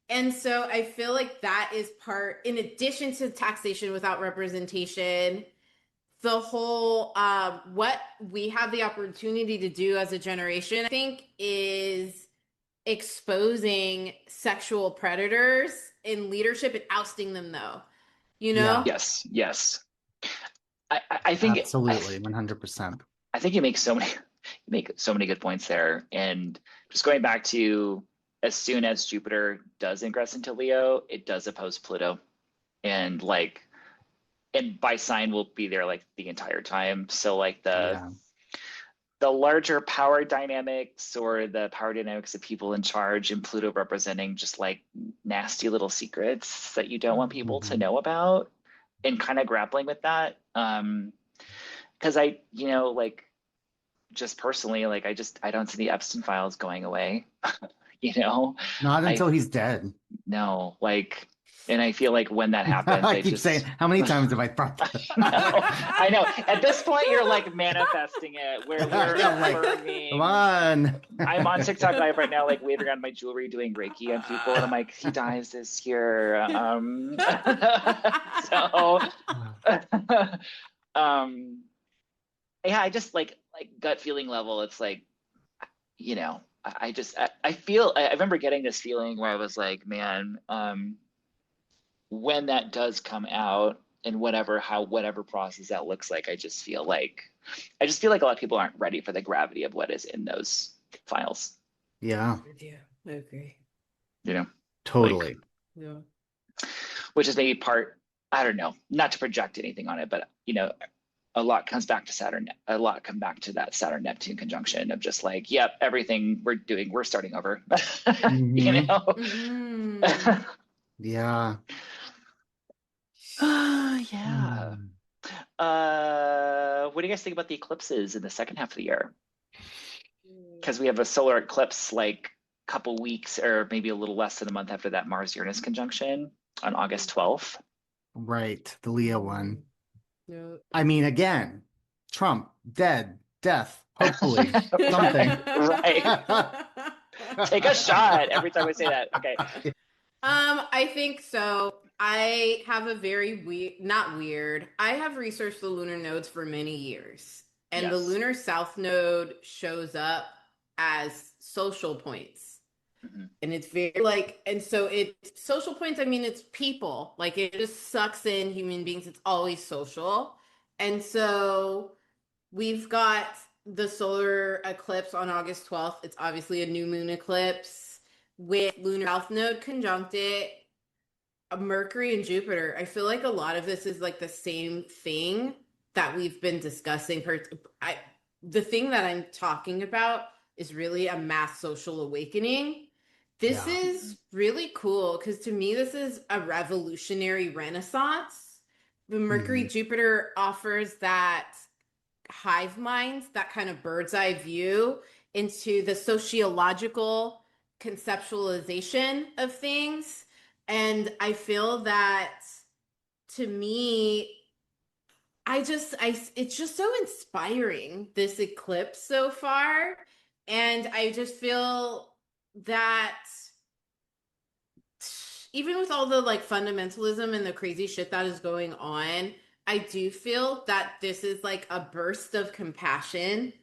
And so I feel like that is part, in addition to taxation without representation, the whole what we have the opportunity to do as a generation, I think, is exposing sexual predators in leadership and ousting them, though. You know? Yeah. Yes. Yes. I think Absolutely. 100%. I think you make so many you make so many good points there. And just going back to as soon as Jupiter does ingress into Leo, it does oppose Pluto. And like and by sign will be there like the entire time. So like Yeah. the larger power dynamics or the power dynamics of people in charge and Pluto representing just like nasty little secrets that you don't want people to Mhm. know about and kind of grappling with that. Because like just personally, like I don't see the Epstein files going away. you know, Not I until he's dead. know like, and I feel like when that happens, I I keep saying, just how many times have I brought that no, up? I know. At this point, you're like manifesting it, where we're Yeah, like, come affirming. on. I'm on TikTok Live right now, like waving around my jewelry, doing Reiki on people, and I'm like, he dies this year. So, um, yeah, I just like gut feeling level. It's like, I feel. I remember getting this feeling where I was like, man, when that does come out, in whatever process that looks like. I just feel like a lot of people aren't ready for the gravity of what is in those files. Yeah, Yeah, I agree. You know, totally. Yeah. which is maybe part, I don't know, not to project anything on it, but a lot comes back to Saturn. A lot come back to that Saturn Neptune conjunction of just like, yep, everything we're doing, we're starting over. Mhm. Mhm. Yeah. Yeah. Mm. What do you guys think about the eclipses in the second half of the year? Because we have a solar eclipse like a couple weeks or maybe a little less than a month after that Mars Uranus conjunction on August 12th. Right, the Leo one. Yeah. I mean, again, Trump, dead, death, hopefully, something. Right. Take a shot every time I say that. Okay. I think so. I have a very weird, not weird. I have researched the lunar nodes for many years, and the Yes. lunar south node shows up as social points. Mhm. And it's very like, and so it's social points. I mean, it's people. Like it just sucks in human beings. It's always social. And so we've got the solar eclipse on August 12th. It's obviously a new moon eclipse with lunar south node conjunct it, Mercury and Jupiter. I feel like a lot of this is like the same thing that we've been discussing. The thing that I'm talking about is really a mass social awakening. This Yeah. is really cool because to me, this is a revolutionary renaissance. The Mercury Mhm. Jupiter offers that hive mind, that kind of bird's eye view into the sociological conceptualization of things. And I feel that to me, it's just so inspiring, this eclipse so far. And I just feel that even with all the like fundamentalism and the crazy shit that is going on, I do feel that this is like a burst of compassion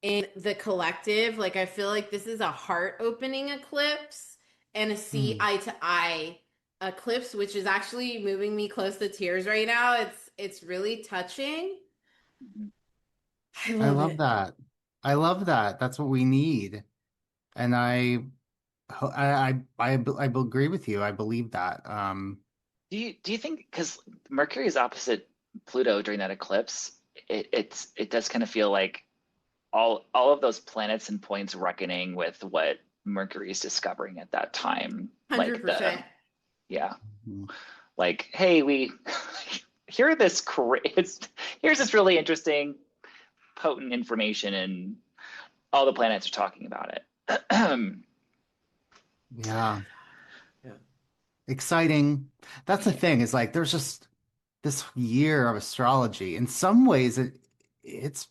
in the collective. Like I feel like this is a heart opening eclipse and a see Mm. eye to eye eclipse, which is actually moving me close to tears right now. It's really touching. Mhm. I I love love it. that. I love that. That's what we need. And I agree with you. I believe that. Do you think because Mercury is opposite Pluto during that eclipse, it does kind of feel like all of those planets and points reckoning with what Mercury is discovering at that time. Like 100%. yeah, Mhm. like, hey, we hear this here's this really interesting, potent information, and all the planets are talking about it. Yeah. Yeah. Exciting. That's the Yeah. thing, is like there's just this year of astrology. In some ways it's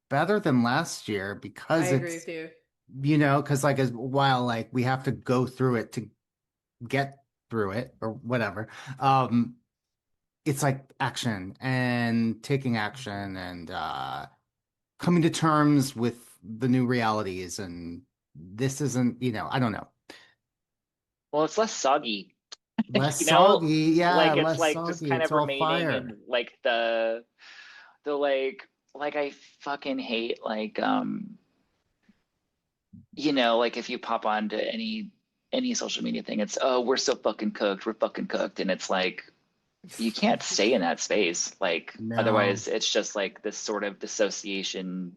better than last year I because agree it's, with you. because like as while like we have to go through it to get through it or whatever. Um, it's like action and taking action and coming to terms with the new realities, and this isn't, I don't know, Well, it's less soggy, less you know, soggy. Yeah, like it's less like just soggy. kind It's of all remaining fire. in like the like I fucking hate like like if you pop onto any social media thing, it's, oh, we're so fucking cooked, we're fucking cooked, and it's like you can't stay in that space, like No. otherwise it's just like this sort of dissociation,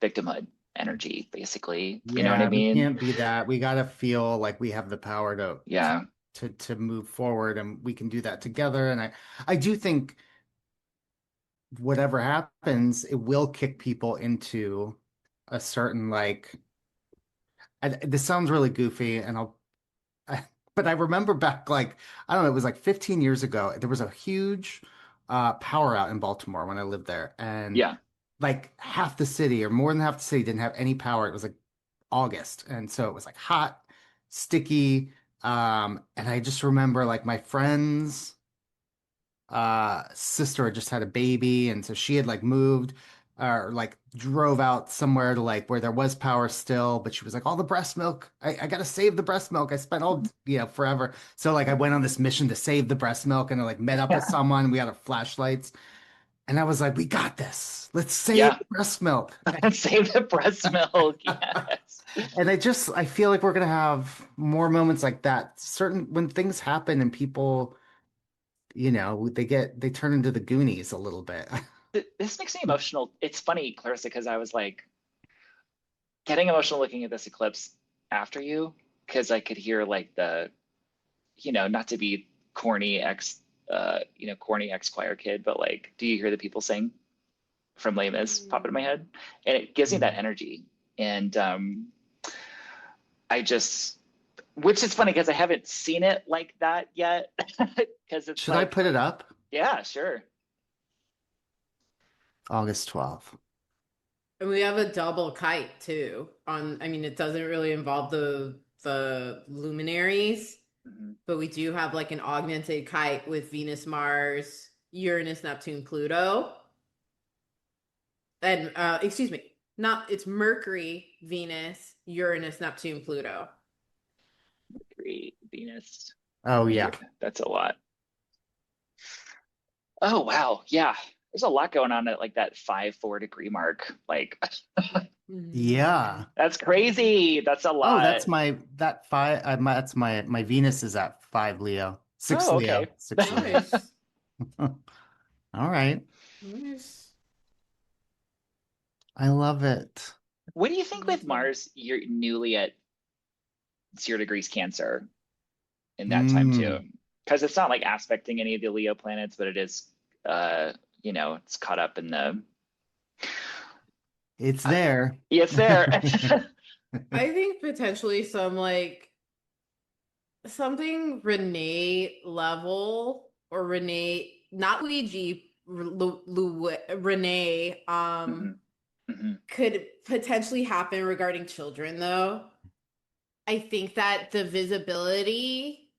victimhood energy, basically, you know what I Yeah, we mean? can't be that. We gotta feel like we have the power Yeah. to move forward, and we can do that together. And I do think whatever happens, it will kick people into a certain like, this sounds really goofy, and but I remember back like, I don't know, it was like 15 years ago. There was a huge power out in Baltimore when I lived there, and Yeah. like half the city or more than half the city didn't have any power. It was like August, and so it was like hot, sticky. And I just remember like my friend's sister had just had a baby, and so she had like moved. or like drove out somewhere to like where there was power still, but she was like, all the breast milk, I gotta save the breast milk. I spent all, forever. So like I went on this mission to save the breast milk and I like met up with Yeah. someone. We had our flashlights and I was like, we got this. Let's save Yeah. the breast milk. Save the breast milk. Yes. And I feel like we're gonna have more moments like that. Certain when things happen and people, they turn into the Goonies a little bit. This makes me emotional. It's funny, Clarissa, because I was like getting emotional looking at this eclipse after you, because I could hear like the, not to be corny corny ex-choir kid, but like, do you hear the people sing from Les Mis pop into my head? And it gives me that energy. And which is funny because I haven't seen it like that yet. Because it's Should I put it up? Yeah, sure. August 12th. And we have a double kite too. It doesn't really involve the luminaries, but we do have like an augmented kite with Venus, Mars, Uranus, Neptune, Pluto. And excuse me, it's Mercury, Venus, Uranus, Neptune, Pluto. Mercury, Venus. Oh yeah. That's a lot. Oh wow. Yeah. There's a lot going on at like that 5-4 degree mark. Like Yeah. that's crazy. That's a lot. Oh, that's my Venus is at 5 Leo. 6 Oh, Leo. okay. 6 Leo. Nice. All right. Nice. I love it. What do you think with Mars, you're newly at 0 degrees Cancer in that time too? Because it's not like aspecting any of the Leo planets, but it is it's caught up in the It's there. it's there. I think potentially something Renee level or Renee, not Luigi, Renee, could potentially happen regarding children though. I think that the visibility,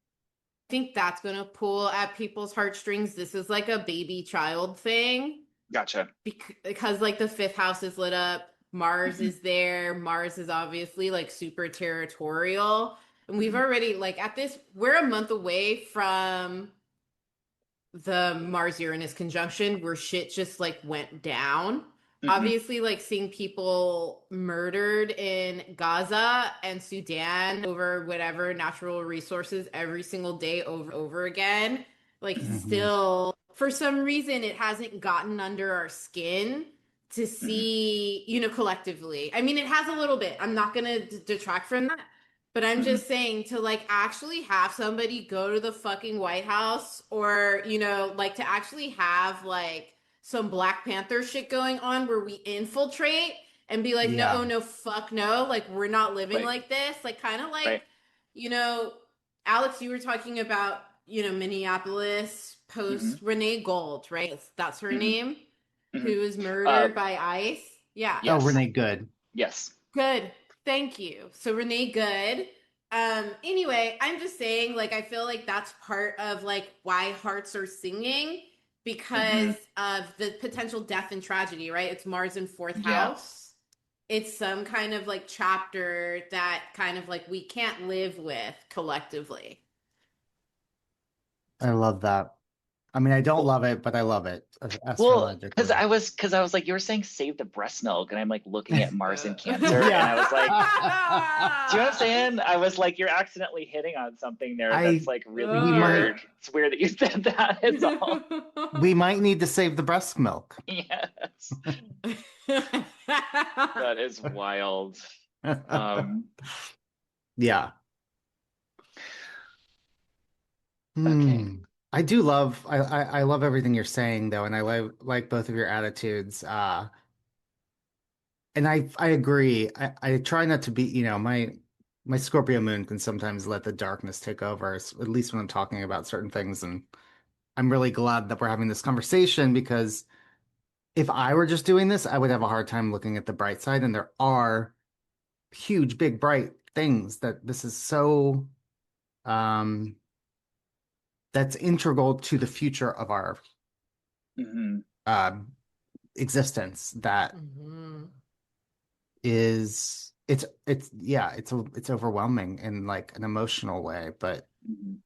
I think that's going to pull at people's heartstrings. This is like a baby child thing. Gotcha. Because like the 5th house is lit up, Mars is there. Mars is obviously like super territorial. And we've already we're a month away from the Mars Uranus conjunction where shit just like went down. Obviously, like seeing people murdered in Gaza and Sudan over whatever natural resources every single day over again. Like still, for some reason, it hasn't gotten under our skin to see, collectively. I mean, it has a little bit. I'm not going to detract from that. But I'm just saying to like actually have somebody go to the fucking White House or, like to actually have like some Black Panther shit going on where we infiltrate and be like, no, fuck no. Like, we're not living like this. Like, kind of like, Alex, you were talking about, Minneapolis post Renee Gold, right? That's her name, who was murdered by ICE. Yeah. Oh, Renee Good. Yes. Good. Thank you. So Renee Good. Anyway, I'm just saying, like, I feel like that's part of like why hearts are singing because of the potential death and tragedy, right? It's Mars in 4th house. It's some kind of like chapter that kind of like we can't live with collectively. I love that. I mean, I don't love it, but I love it. Well, because I was like, you were saying save the breast milk, and I'm like looking at Mars and Cancer, and I was like, do you know what I'm saying? I was like, you're accidentally hitting on something there that's like really weird. It's weird that you said that. It's all. We might need to save the breast milk. Yes. That is wild. Yeah. Okay. I do love I love everything you're saying though, and I like both of your attitudes. And I agree. I try not to be, my Scorpio moon can sometimes let the darkness take over, at least when I'm talking about certain things. And I'm really glad that we're having this conversation because if I were just doing this, I would have a hard time looking at the bright side. And there are huge, big, bright things that this is so that's integral to the future of our existence that Mhm. is it's overwhelming in like an emotional way, but Mhm.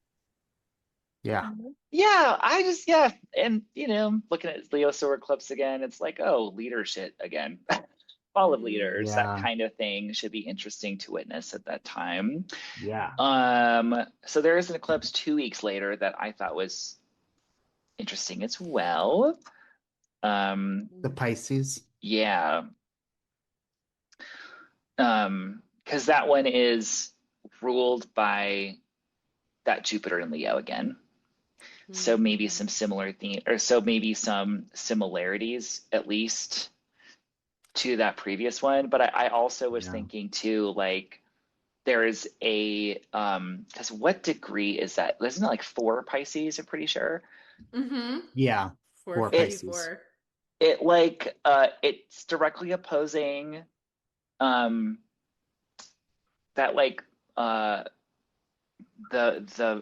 yeah. Yeah, and looking at Leo solar eclipse again, it's like, oh, leadership again. Fall of leaders, that Yeah. kind of thing should be interesting to witness at that time. Yeah. So there is an eclipse 2 weeks later that I thought was interesting as well. The Pisces. Yeah. Because that one is ruled by that Jupiter in Leo again. So maybe some similar theme, or so maybe some similarities at least to that previous one. But I also was Yeah. thinking too, like there is a because what degree is that? Isn't it like 4 Pisces? I'm pretty sure. Mm-hmm. Yeah. 454. It like it's directly opposing that like the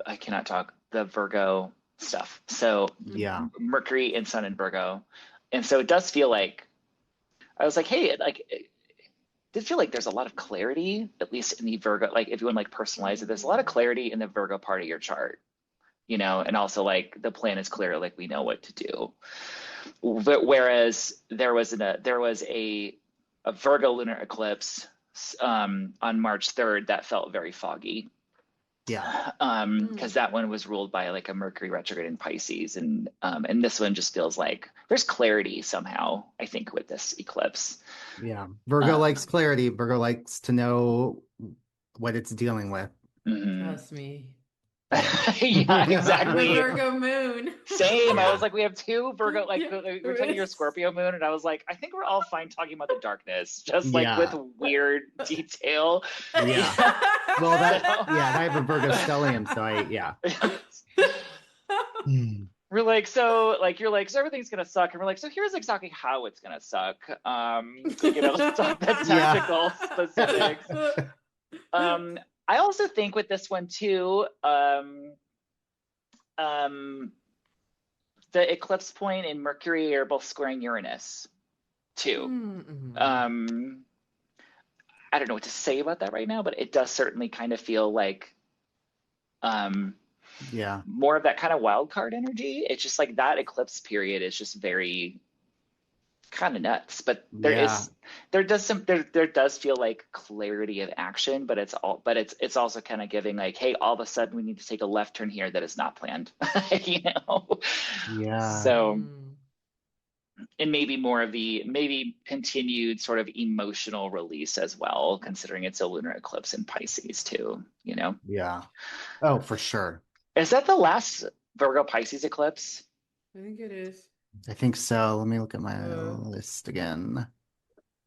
I cannot talk, the Virgo stuff. So Yeah. Mercury and Sun in Virgo, and so it does feel like I was like, hey, it did feel like there's a lot of clarity, at least in the Virgo. Like if you want to like personalize it, there's a lot of clarity in the Virgo part of your chart, and also like the plan is clear, like we know what to do. Whereas there was a Virgo lunar eclipse on March 3rd that felt very foggy. Yeah. Because that one was ruled by like a Mercury retrograde in Pisces, and this one just feels like there's clarity somehow, I think, with this eclipse. Yeah. Virgo likes clarity. Virgo likes to know what it's dealing with. Trust me. Yeah, I'm a exactly. Virgo moon. Same. I Yeah. was like, we have 2 Virgo, like we're talking your Scorpio moon, and I was like, I think we're all fine talking about the darkness, just like Yeah. with weird detail. Yeah. Well, I have a Virgo stellium, so We're like, so like you're like, so everything's gonna suck, and we're like, so here's exactly how it's gonna suck. Let's talk the tactical specifics. I also think with this one too, the eclipse point and Mercury are both squaring Uranus too. I don't know what to say about that right now, but it does certainly kind of feel like yeah. more of that kind of wild card energy. It's just like that eclipse period is just very kind of nuts, but there does feel like clarity of action, but it's also kind of giving like, hey, all of a sudden we need to take a left turn here that is not planned. Yeah. So and maybe more of the continued sort of emotional release as well, considering it's a lunar eclipse in Pisces too, Yeah. Oh, for sure. Is that the last Virgo Pisces eclipse? I think it is. I think so. Let me look at my list again.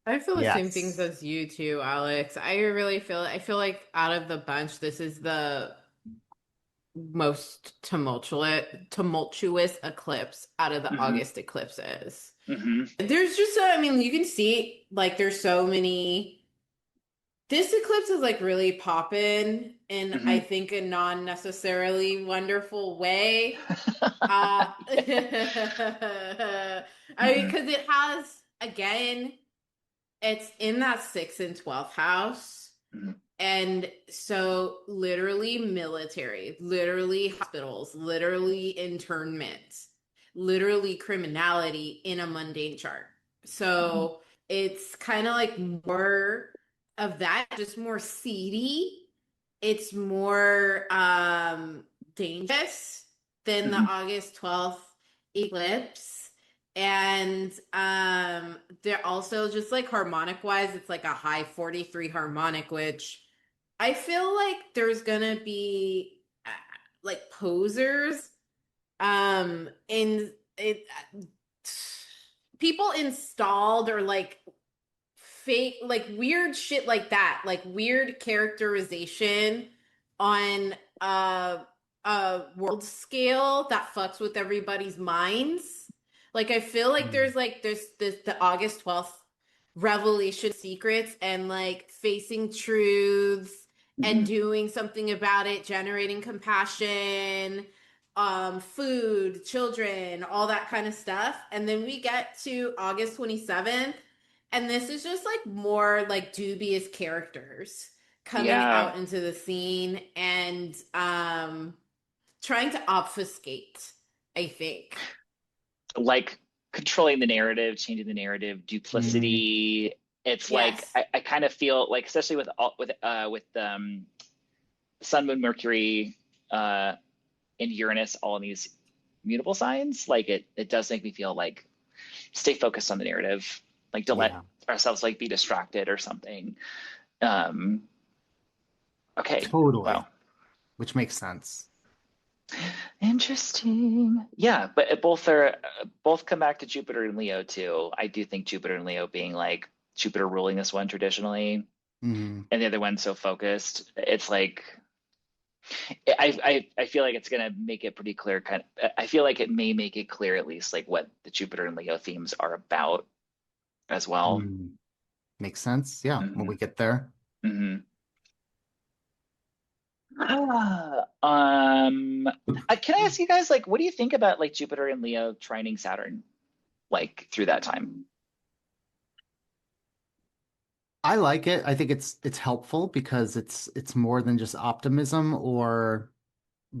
I feel the same things as you too, Alex. I feel like out of the bunch, this is the most tumultuous eclipse out of the August eclipses. There's just you can see like there's so many. This eclipse is like really popping in, I think, a non-necessarily wonderful way. I mean, because it has, again, it's in that 6th and 12th house. And so literally military, literally hospitals, literally internment, literally criminality in a mundane chart. So it's kind of like more of that, just more seedy. It's more dangerous than the August 12th eclipse. And they're also just like harmonic wise, it's like a high 43 harmonic, which I feel like there's gonna be like posers in it people installed or like fake like weird shit like that, like weird characterization on a world scale that fucks with everybody's minds. Like I feel like there's like this the August 12th revelation secrets and like facing truths and doing something about it, generating compassion, food, children, all that kind of stuff. And then we get to August 27th, and this is just like more like dubious characters coming Yeah, out into the scene and trying to obfuscate, I think. like controlling the narrative, changing the narrative, Mm, duplicity. It's like Yes. I kind of feel like, especially with Sun, Moon, Mercury, and Uranus, all in these mutable signs, like it does make me feel like stay focused on the narrative, like don't let yeah, ourselves like be distracted or something. Um, okay, totally. well, Which makes sense. interesting. Yeah, but both come back to Jupiter and Leo too. I do think Jupiter and Leo being like Jupiter ruling this one traditionally, Hmm. and the other one's so focused. It's like I feel like it's gonna make it pretty clear. I feel like it may make it clear at least like what the Jupiter and Leo themes are about as well. Mm, makes sense. Yeah, when Hmm. we get there. Hmm. Can I ask you guys, like, what do you think about like Jupiter and Leo trining Saturn, like through that time? I like it. I think it's helpful because it's more than just optimism or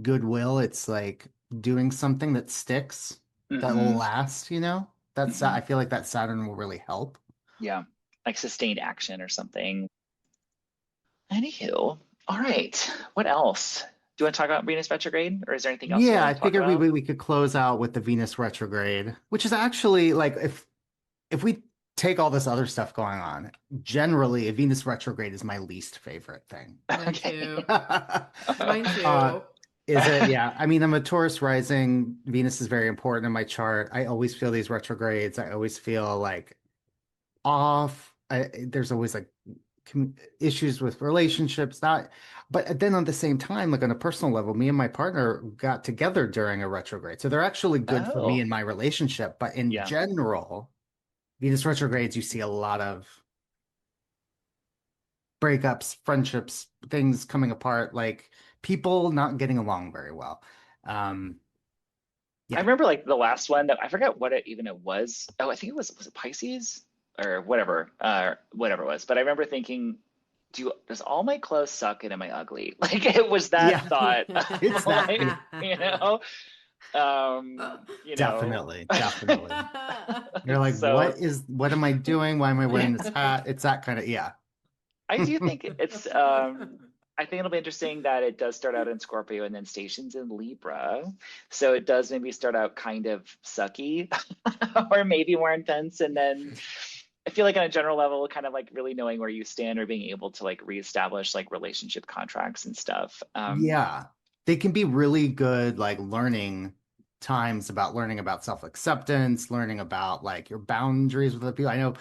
goodwill. It's like doing something that sticks, that will Hmm. last, you know? I Hmm. feel like that Saturn will really help. Yeah, like sustained action or something. Anywho, all right. What else? Do you want to talk about Venus retrograde, or is there anything else you Yeah, want I to talk figured about? we could close out with the Venus retrograde, which is actually like if we take all this other stuff going on, generally a Venus retrograde is my least favorite thing. Mine Okay. too. Mine Uh, too. is it? Yeah. I mean, I'm a Taurus rising. Venus is very important in my chart. I always feel these retrogrades. I always feel like off. There's always like issues with relationships. Not, but then on the same time, like on a personal level, me and my partner got together during a retrograde, so they're actually good for me Oh, and my relationship. But in yeah. general, Venus retrogrades, you see a lot of breakups, friendships, things coming apart, like people not getting along very well. Um, I yeah. remember like the last one that I forgot what it was. Oh, I think was it Pisces or whatever it was. But I remember thinking, does all my clothes suck and am I ugly? Like it was that Yeah, thought, it's that. like, you know, you know. Definitely, definitely. You're like, So what am I doing? Why am I wearing this hat? It's that kind of, yeah. I do think it's I think it'll be interesting that it does start out in Scorpio and then stations in Libra. So it does maybe start out kind of sucky or maybe more intense. And then I feel like on a general level, kind of like really knowing where you stand or being able to like reestablish like relationship contracts and stuff. Yeah. They can be really good, like learning about self-acceptance, learning about like your boundaries with other people. I know,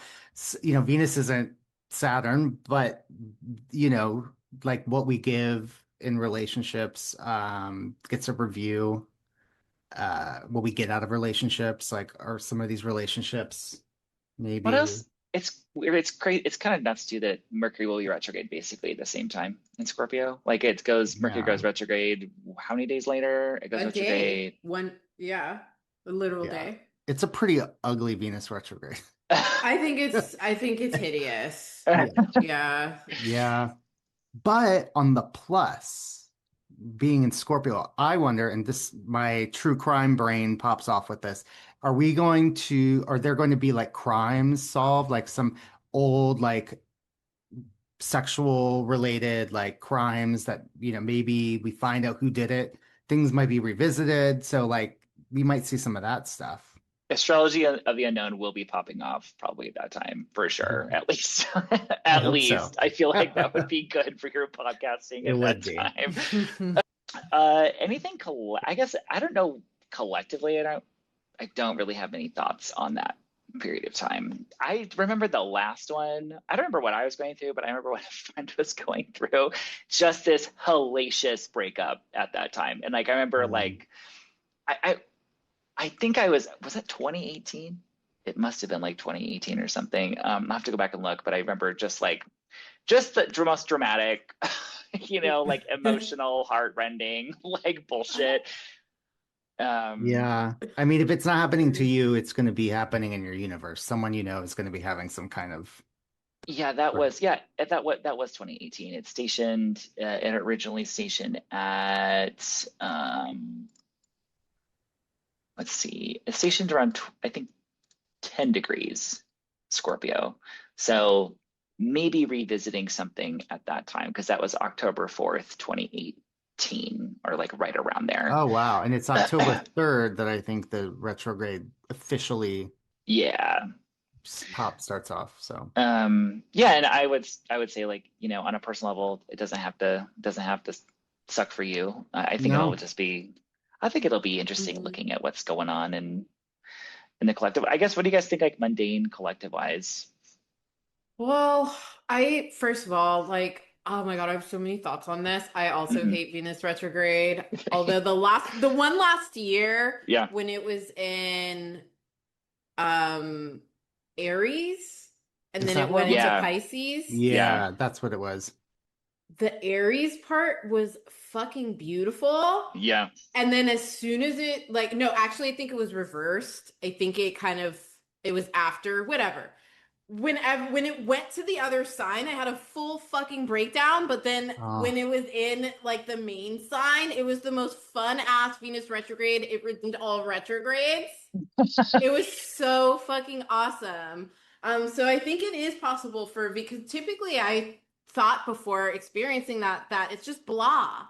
Venus isn't Saturn, but like what we give in relationships, gets a review, what we get out of relationships, like are some of these relationships What maybe, else? It's weird. It's crazy. It's kind of nuts too that Mercury will be retrograde basically at the same time in Scorpio. Like Mercury yeah, goes retrograde. How many days later? It goes A day. retrograde. One, yeah, a literal yeah. day. It's a pretty ugly Venus retrograde. I think it's hideous. Yeah. Yeah. Yeah. But on the plus, being in Scorpio, I wonder, and this my true crime brain pops off with this. Are there going to be like crimes solved, like some old like sexual related like crimes that, maybe we find out who did it. Things might be revisited. So like we might see some of that stuff. Astrology of the unknown will be popping off probably at that time for sure. At least, I at hope so. least I feel like that would be good for your podcasting It at would that be. time. Anything? I guess I don't know. Collectively, I don't really have many thoughts on that period of time. I remember the last one. I don't remember what I was going through, but I remember what a friend was going through. Just this hellacious breakup at that time, and like I remember Mm, like I I think was it 2018? It must have been like 2018 or something. I have to go back and look, but I remember just the most dramatic, like emotional, heartrending, like bullshit. Yeah. I mean, if it's not happening to you, it's going to be happening in your universe. Someone you know is going to be having some kind of. Yeah, that was 2018. It's stationed. It originally stationed at let's see, it's stationed around I think 10 degrees Scorpio. So maybe revisiting something at that time because that was October 4th, 2018, or like right around there. Oh, wow. And it's October 3rd that I think the retrograde officially Yeah. starts off. So, Yeah, and I would say like, on a personal level, it doesn't have to suck for you. I think it'll no. just be I think it'll be interesting looking at what's going on in the collective. I guess what do you guys think like mundane collective wise? Well, first of all, like, oh my God, I have so many thoughts on this. I also Mhm. hate Venus retrograde. Although the one last year Yeah. when it was in um Aries and Is then that it what went it was? into Yeah. Pisces, Yeah. Yeah, that's what it was. the Aries part was fucking beautiful. Yeah. And then as soon as it like no, actually I think it was reversed. I think it was after whatever. When it went to the other sign, I had a full fucking breakdown. But then Oh, when it was in like the main sign, it was the most fun ass Venus retrograde. It redeemed all retrogrades. It was so fucking awesome. So I think it is possible because typically I thought before experiencing that it's just blah.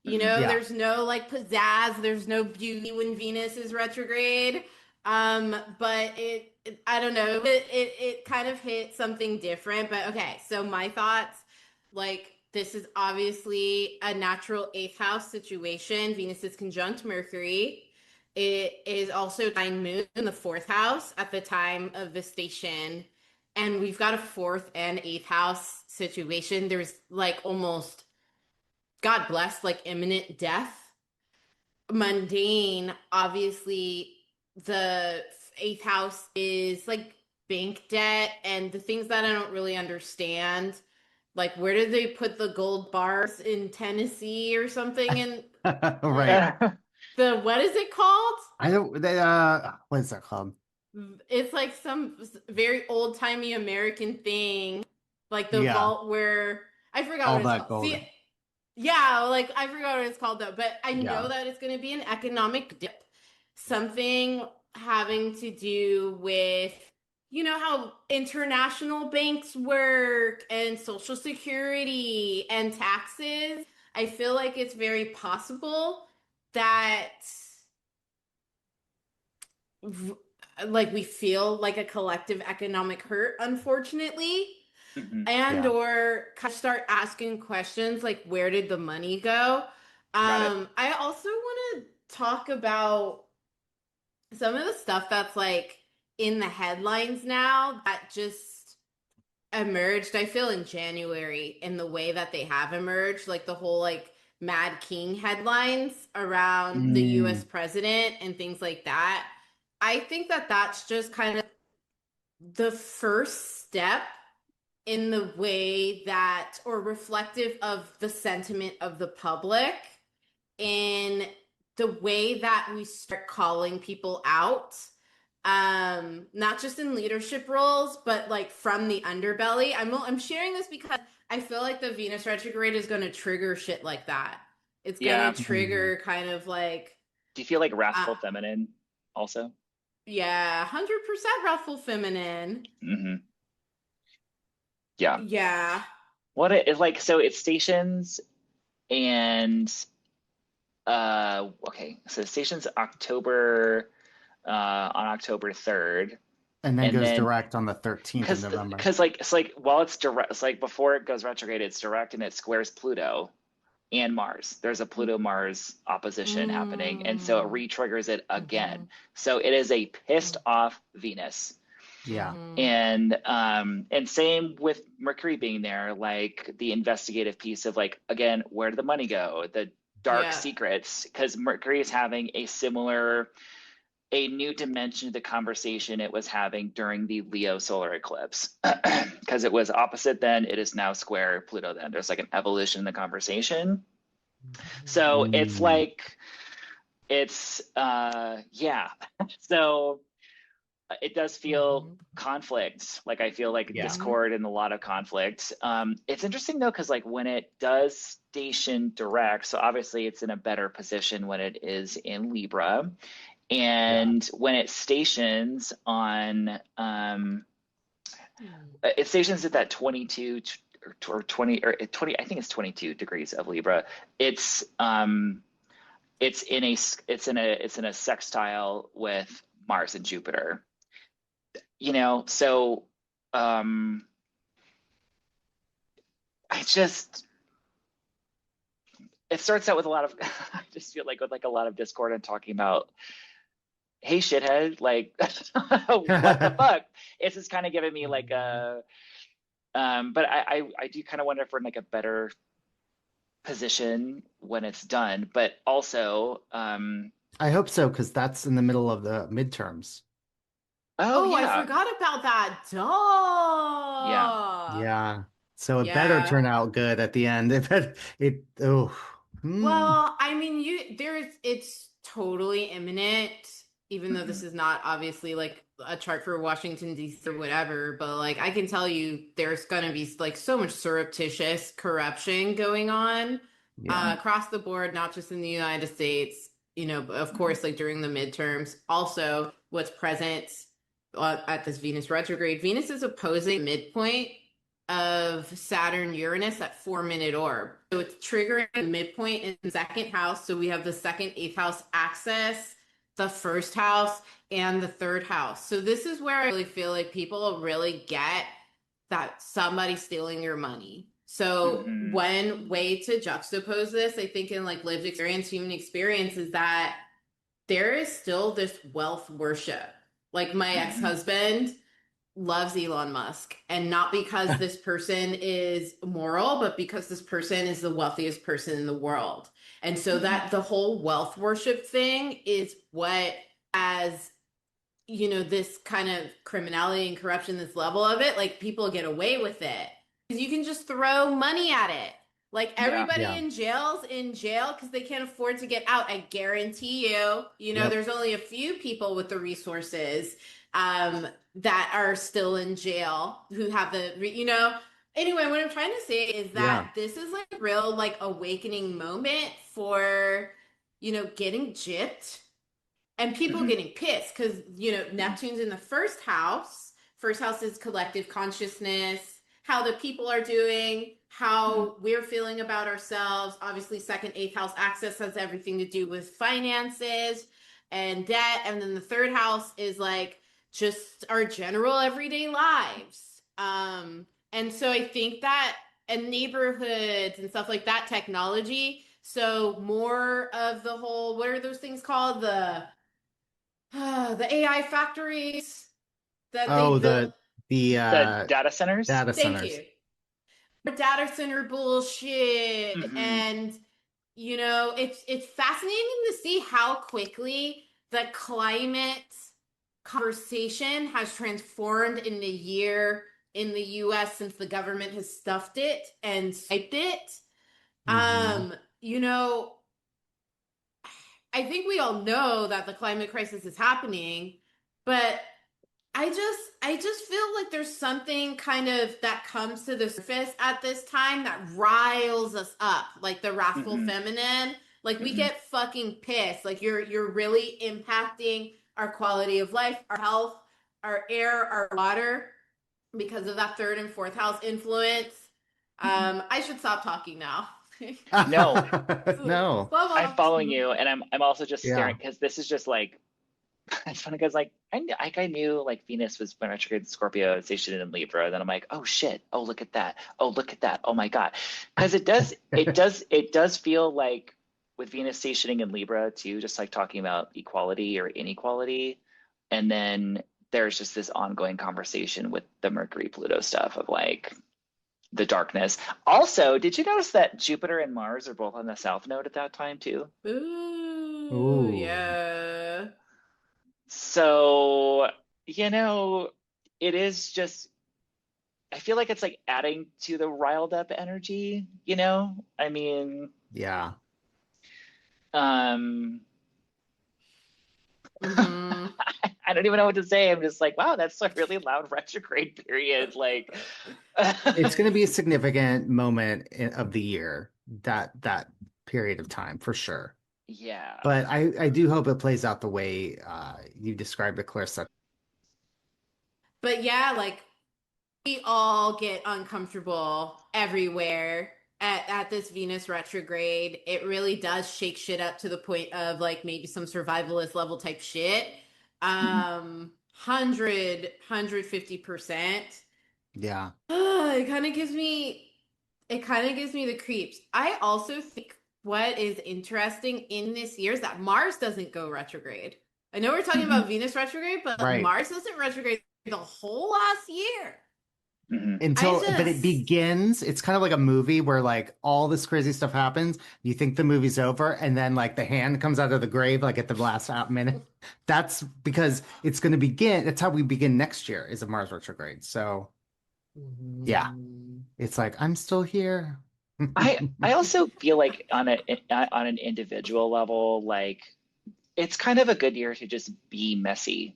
Mhm. yeah. There's no like pizzazz, there's no beauty when Venus is retrograde. But I don't know, it kind of hit something different. But okay, so my thoughts, like this is obviously a natural eighth house situation. Venus is conjunct Mercury. It is also nine moon in the fourth house at the time of the station. And we've got a fourth and eighth house situation. There's like almost, God bless, like imminent death. Mundane, obviously, the eighth house is like bank debt and the things that I don't really understand. Like, where did they put the gold bars in Tennessee or something? And like, Right. what is it called? I don't, what is that called? It's like some very old timey American thing, like the Yeah, vault where I forgot all what it's that called. gold. See, yeah, like I forgot what it's called though, but I Yeah. know that it's going to be an economic dip, something having to do with, how international banks work and social security and taxes. I feel like it's very possible that like we feel like a collective economic hurt, unfortunately, Mhm. and Yeah. or start asking questions like where did the money go. Got it. I also want to talk about some of the stuff that's like in the headlines now that just emerged, I feel, in January, in the way that they have emerged, like the whole like Mad King headlines around the US Mm, president and things like that. I think that that's just kind of the first step in the way that, or reflective of the sentiment of the public, in the way that we start calling people out, not just in leadership roles but like from the underbelly. I'm sharing this because I feel like the Venus retrograde is going to trigger shit like that. It's going Yeah. to mm. trigger kind of like Do you feel like uh, wrathful feminine also? yeah, 100% wrathful feminine. Hmm. Yeah. Yeah. What it is like, so it stations and okay, so stations on October 3rd. And then And goes then direct on the 13th of November. because like it's like while it's direct, it's like before it goes retrograde, it's direct and it squares Pluto and Mars. There's a Pluto Mars opposition happening, and so it Mm. re-triggers it Mhm. again. So it is a pissed off Venus. Yeah. Mhm. And same with Mercury being there, like the investigative piece of like, again, where did the money go? The dark Yeah. secrets, because Mercury is having a new dimension to the conversation it was having during the Leo solar eclipse. Because it was opposite then, it is now square Pluto then. There's like an evolution in the conversation. So it's Mm, like it's yeah. So it does feel Mhm. conflict. Like I feel like Yeah. discord and a lot of conflict. It's interesting though, because like when it does station direct, so obviously it's in a better position when it is in Libra. And when it stations on it stations at that 22 or 20 or 20, I think it's 22 degrees of Libra. It's it's in a it's in a sextile with Mars and Jupiter. You know, so um I just it starts out with a lot of I just feel like with like a lot of discord and talking about hey shithead, like what the fuck. It's just kind of giving me like a but I do kind of wonder if we're in like a better position when it's done, but also I hope so, because that's in the middle of the midterms. oh Oh, I yeah, forgot about that. yeah. Duh. Yeah. So it better Yeah. turn out good at the end. Oh. Hmm. Well, I mean, it's totally imminent, even though Mhm. this is not obviously like a chart for Washington, D.C. or whatever, but like I can tell you there's gonna be like so much surreptitious corruption going on Yeah. across the board, not just in the United States, but of course, like during the midterms. Also, what's present at this Venus retrograde, Venus is opposing midpoint of Saturn Uranus at 4 minute orb. So it's triggering the midpoint in the second house. So we have the second, eighth house axis, the first house, and the third house. So this is where I really feel like people really get that somebody's stealing your money. So Mhm. one way to juxtapose this, I think in like lived experience, human experience, is that there is still this wealth worship. Like my Mhm. ex-husband loves Elon Musk, and not because this person is moral, but because this person is the wealthiest person in the world. And so Mhm. that the whole wealth worship thing is what, as this kind of criminality and corruption, this level of it, like people get away with it because you can just throw money at it. Like Yeah. everybody Yeah. in jail's in jail because they can't afford to get out. I guarantee you, Yep. there's only a few people with the resources that are still in jail who have Anyway, what I'm trying to say is Yeah. that this is like a real like awakening moment for, getting gypped and people Mhm. getting pissed because Neptune's in the first house. First house is collective consciousness, how the people are doing, Mhm. how we're feeling about ourselves. Obviously, second, eighth house access has everything to do with finances and debt. And then the third house is like just our general everyday lives. And so I think that, and neighborhoods and stuff like that, technology. So more of the whole, what are those things called? The AI factories that they Oh, built. the The data centers. data Thank centers. you. Data center bullshit. Mhm. And it's fascinating to see how quickly the climate conversation has transformed in the year in the US since the government has stuffed it and swiped it. Hmm. You know, I think we all know that the climate crisis is happening, but I just feel like there's something kind of that comes to the surface at this time that riles us up, like the wrathful Mhm. feminine. Like we Mhm. get fucking pissed. Like you're really impacting our quality of life, our health, our air, our water because of that third and fourth house influence. Mhm. I should stop talking now. No, No. I'm following you, and I'm also just Yeah. staring because this is just like it's funny because like I knew like Venus was when retrograde in Scorpio and stationed in Libra. Then I'm like, oh shit, oh look at that, oh look at that, oh my god, because it does feel like with Venus stationing in Libra too, just like talking about equality or inequality, and then there's just this ongoing conversation with the Mercury Pluto stuff of like the darkness. Also, did you notice that Jupiter and Mars are both on the south node at that time too? Ooh, Ooh. yeah. So, it is just, I feel like it's like adding to the riled up energy. I mean, Yeah. um, hmm I don't even know what to say. I'm just like, wow, that's a really loud retrograde period. Like, It's going to be a significant moment of the year, that period of time for sure. yeah. But I do hope it plays out the way you described it, Clarissa. But yeah, like we all get uncomfortable everywhere at this Venus retrograde. It really does shake shit up to the point of like maybe some survivalist level type shit. Mhm. 150%. Yeah. It kind of gives me the creeps. I also think what is interesting in this year is that Mars doesn't go retrograde. I know we're talking Mhm. about Venus retrograde, but Right. Mars doesn't retrograde the whole last year. Mhm. I But it just begins, it's kind of like a movie where like all this crazy stuff happens. You think the movie's over, and then like the hand comes out of the grave like at the last minute. That's because it's going to begin. That's how we begin next year is a Mars retrograde. So yeah, Mhm. it's like I'm still here. I also feel like on an individual level, like it's kind of a good year to just be messy,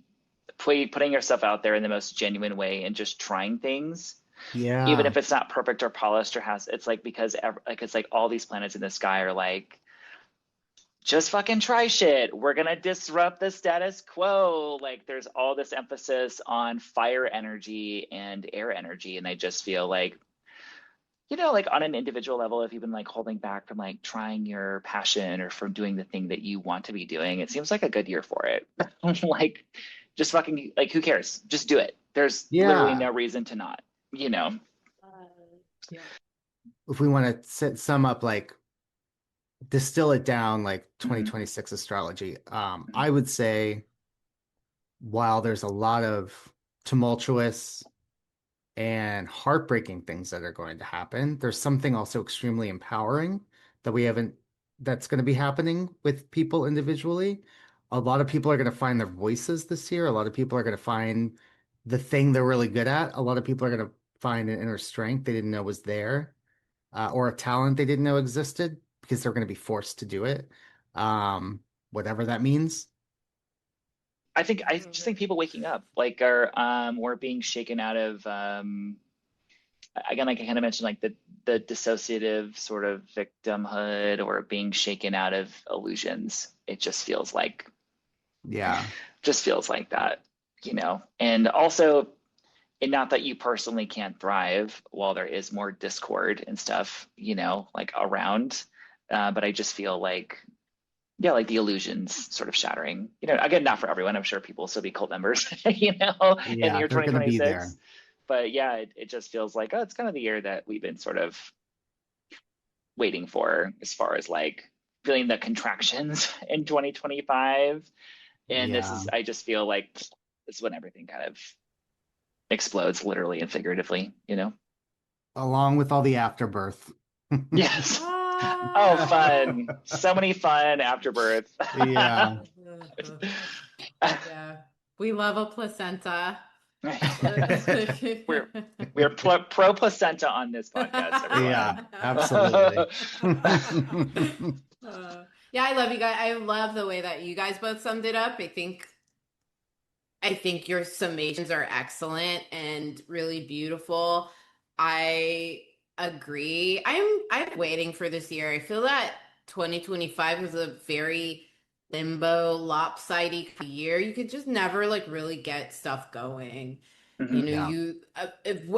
putting yourself out there in the most genuine way and just trying things, even Yeah. if it's not perfect or polished or has. It's like because like it's like all these planets in the sky are like just fucking try shit. We're gonna disrupt the status quo. Like there's all this emphasis on fire energy and air energy, and I just feel like like on an individual level, if you've been like holding back from like trying your passion or from doing the thing that you want to be doing, it seems like a good year for it. Like, just fucking, like, who cares? Just do it. There's literally Yeah. no reason to not, you know? Uh, yeah. If we want to sum up, like distill it down, like Mhm, 2026 astrology, mhm, I would say while there's a lot of tumultuous and heartbreaking things that are going to happen, there's something also extremely empowering that we haven't, that's going to be happening with people individually. A lot of people are going to find their voices this year. A lot of people are going to find the thing they're really good at. A lot of people are going to find an inner strength they didn't know was there, or a talent they didn't know existed because they're going to be forced to do it. Um, Whatever that means. I just think people waking up like are or being shaken out of again, like I kind of mentioned, like the dissociative sort of victimhood or being shaken out of illusions. It Yeah. just feels like that. And also, and not that you personally can't thrive while there is more discord and stuff, like around. But I just feel like, yeah, like the illusions sort of shattering. Again, not for everyone. I'm sure people will still be cult members, in the Yeah, year they're going to be there. 2026. But yeah, it just feels like, oh, it's kind of the year that we've been sort of waiting for as far as like feeling the contractions in 2025. And Yeah. I just feel like this is when everything kind of explodes literally and figuratively. Along with all the afterbirth. Yes. Oh, Ah. fun. So many fun afterbirth. Yeah. Yeah. We love a placenta. we're we're pro placenta on this podcast, everyone. Yeah, absolutely. Yeah, I love you guys. I love the way that you guys both summed it up. I think your summations are excellent and really beautiful. I agree. I'm waiting for this year. I feel that 2025 was a very limbo, lopsided year. You could just never like really get stuff going. You Mhm. know, Yeah.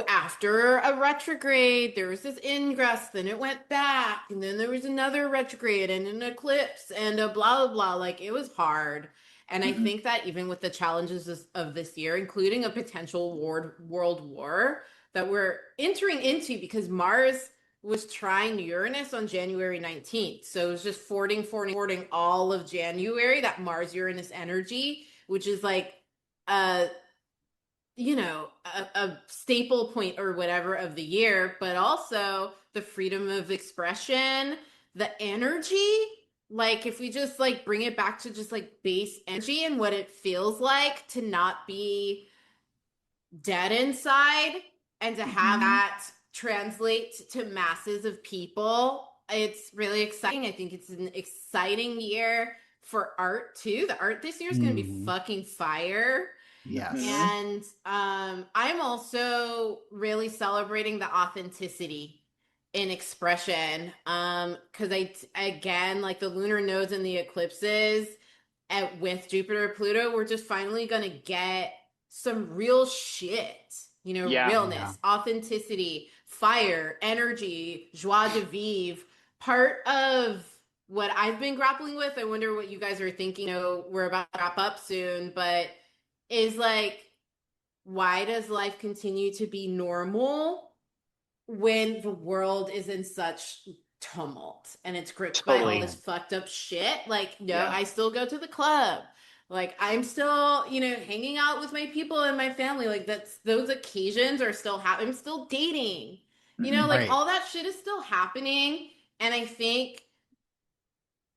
after a retrograde, there was this ingress, then it went back, and then there was another retrograde and an eclipse and a blah blah blah. Like it was hard. And I Mhm. think that even with the challenges of this year, including a potential world war that we're entering into because Mars was trying Uranus on January 19th. So it was just forwarding all of January, that Mars Uranus energy, which is like a a staple point or whatever of the year, but also the freedom of expression, the energy. Like, if we just like bring it back to just like base energy and what it feels like to not be dead inside and to have Mhm. that translate to masses of people, it's really exciting. I think it's an exciting year for art too. The art this year is going to be Mhm. fucking fire. Yes. And I'm also really celebrating the authenticity in expression. Because again, like the lunar nodes and the eclipses with Jupiter Pluto, we're just finally gonna get some real shit. You know, Yeah. realness, authenticity, fire, energy, joie de vivre. Part of what I've been grappling with, I wonder what you guys are thinking. You know, we're about to wrap up soon, but is like, why does life continue to be normal when the world is in such tumult and it's gripped by all Totally. this fucked up shit? Like, no, Yeah. I still go to the club. Like, I'm still, you know, hanging out with my people and my family. Like, those occasions are still happening. I'm still dating. You know, like Right. all that shit is still happening. And I think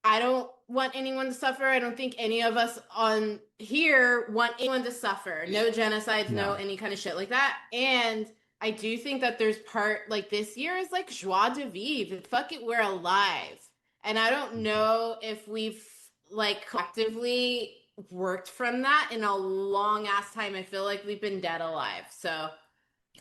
I don't want anyone to suffer. I don't think any of us on here want anyone to suffer. No genocides, no No. any kind of shit like that. And I do think that there's part like this year is like joie de vivre. Fuck it, we're alive. And I don't know if we've like collectively worked from that in a long ass time. I feel like we've been dead alive. So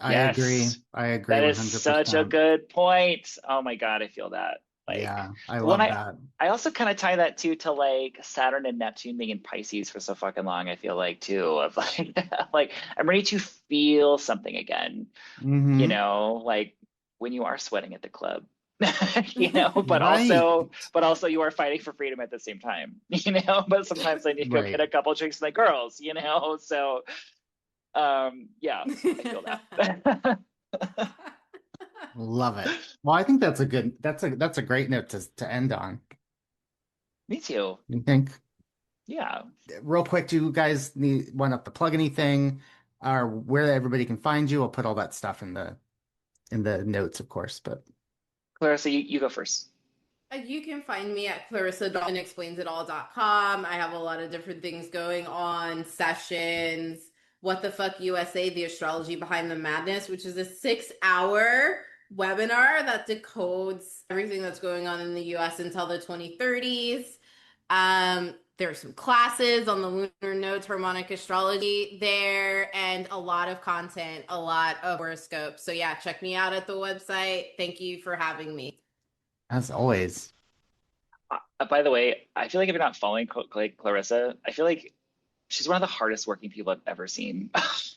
I Yes. agree. I agree That is 100%. such a good point. Oh my God, I feel that. Like, Yeah, I when love that. I also kind of tie that too to like Saturn and Neptune being in Pisces for so fucking long. I feel like too of like like I'm ready to feel something again. Mhm. You know, like when you are sweating at the club. You know, but Right. also you are fighting for freedom at the same time. You know, but sometimes I need to go Right. get a couple drinks with my girls. You know, so yeah, I feel that. Love it. Well, I think that's a great note to end on. Me too. You think? Yeah. Real quick, do you guys want to plug anything or where everybody can find you? I'll put all that stuff in the notes, of course, but Clarissa, you go first. You can find me at clarissa.explainsit all.com. I have a lot of different things going on, sessions, What the Fuck USA, the astrology behind the madness, which is a 6-hour webinar that decodes everything that's going on in the US until the 2030s. There are some classes on the lunar nodes, harmonic astrology there, and a lot of content, a lot of horoscopes. So yeah, check me out at the website. Thank you for having me. as always. By the way, I feel like if you're not following Clarissa, I feel like she's one of the hardest working people I've ever seen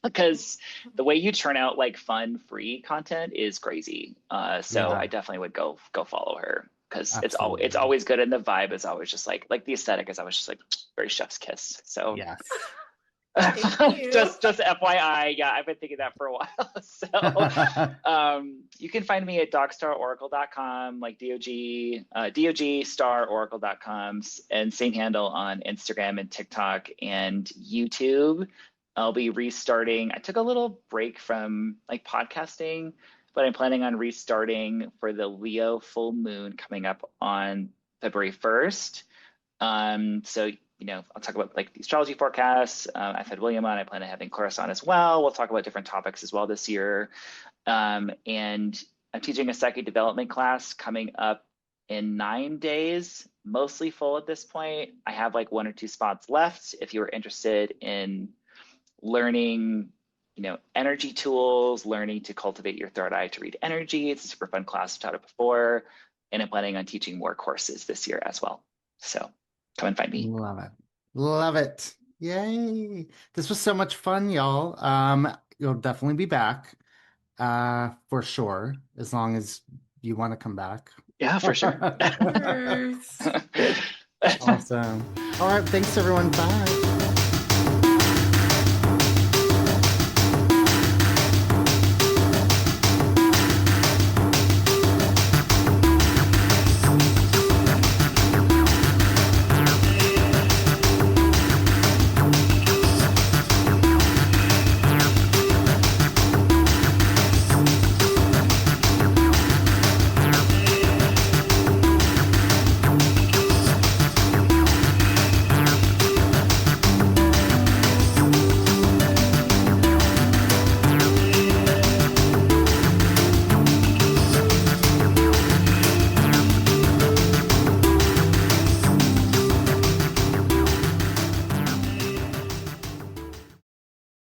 because the way you churn out like fun, free content is crazy. So Yeah. I definitely would go follow her because it's Absolutely. always good, and the vibe is always just like the aesthetic is always just like very chef's kiss. So Yes. Thank you. just FYI, yeah, I've been thinking that for a while. So you can find me at dogstar.oracle.com, like DOG staroracle.com, and same handle on Instagram and TikTok and YouTube. I'll be restarting. I took a little break from like podcasting, but I'm planning on restarting for the Leo full moon coming up on February 1st. So, you know, I'll talk about like the astrology forecasts. I've had William on. I plan on having Clarissa on as well. We'll talk about different topics as well this year. And I'm teaching a psychic development class coming up in 9 days, mostly full at this point. I have like 1 or 2 spots left if you're interested in learning, you know, energy tools, learning to cultivate your third eye to read energy. It's a super fun class. I've taught it before, and I'm planning on teaching more courses this year as well. So come and find me. Love it. Love it. Yay. This was so much fun, y'all. You'll definitely be back, for sure, as long as you want to come back. Yeah, for sure. Awesome. All right. Thanks, everyone. Bye.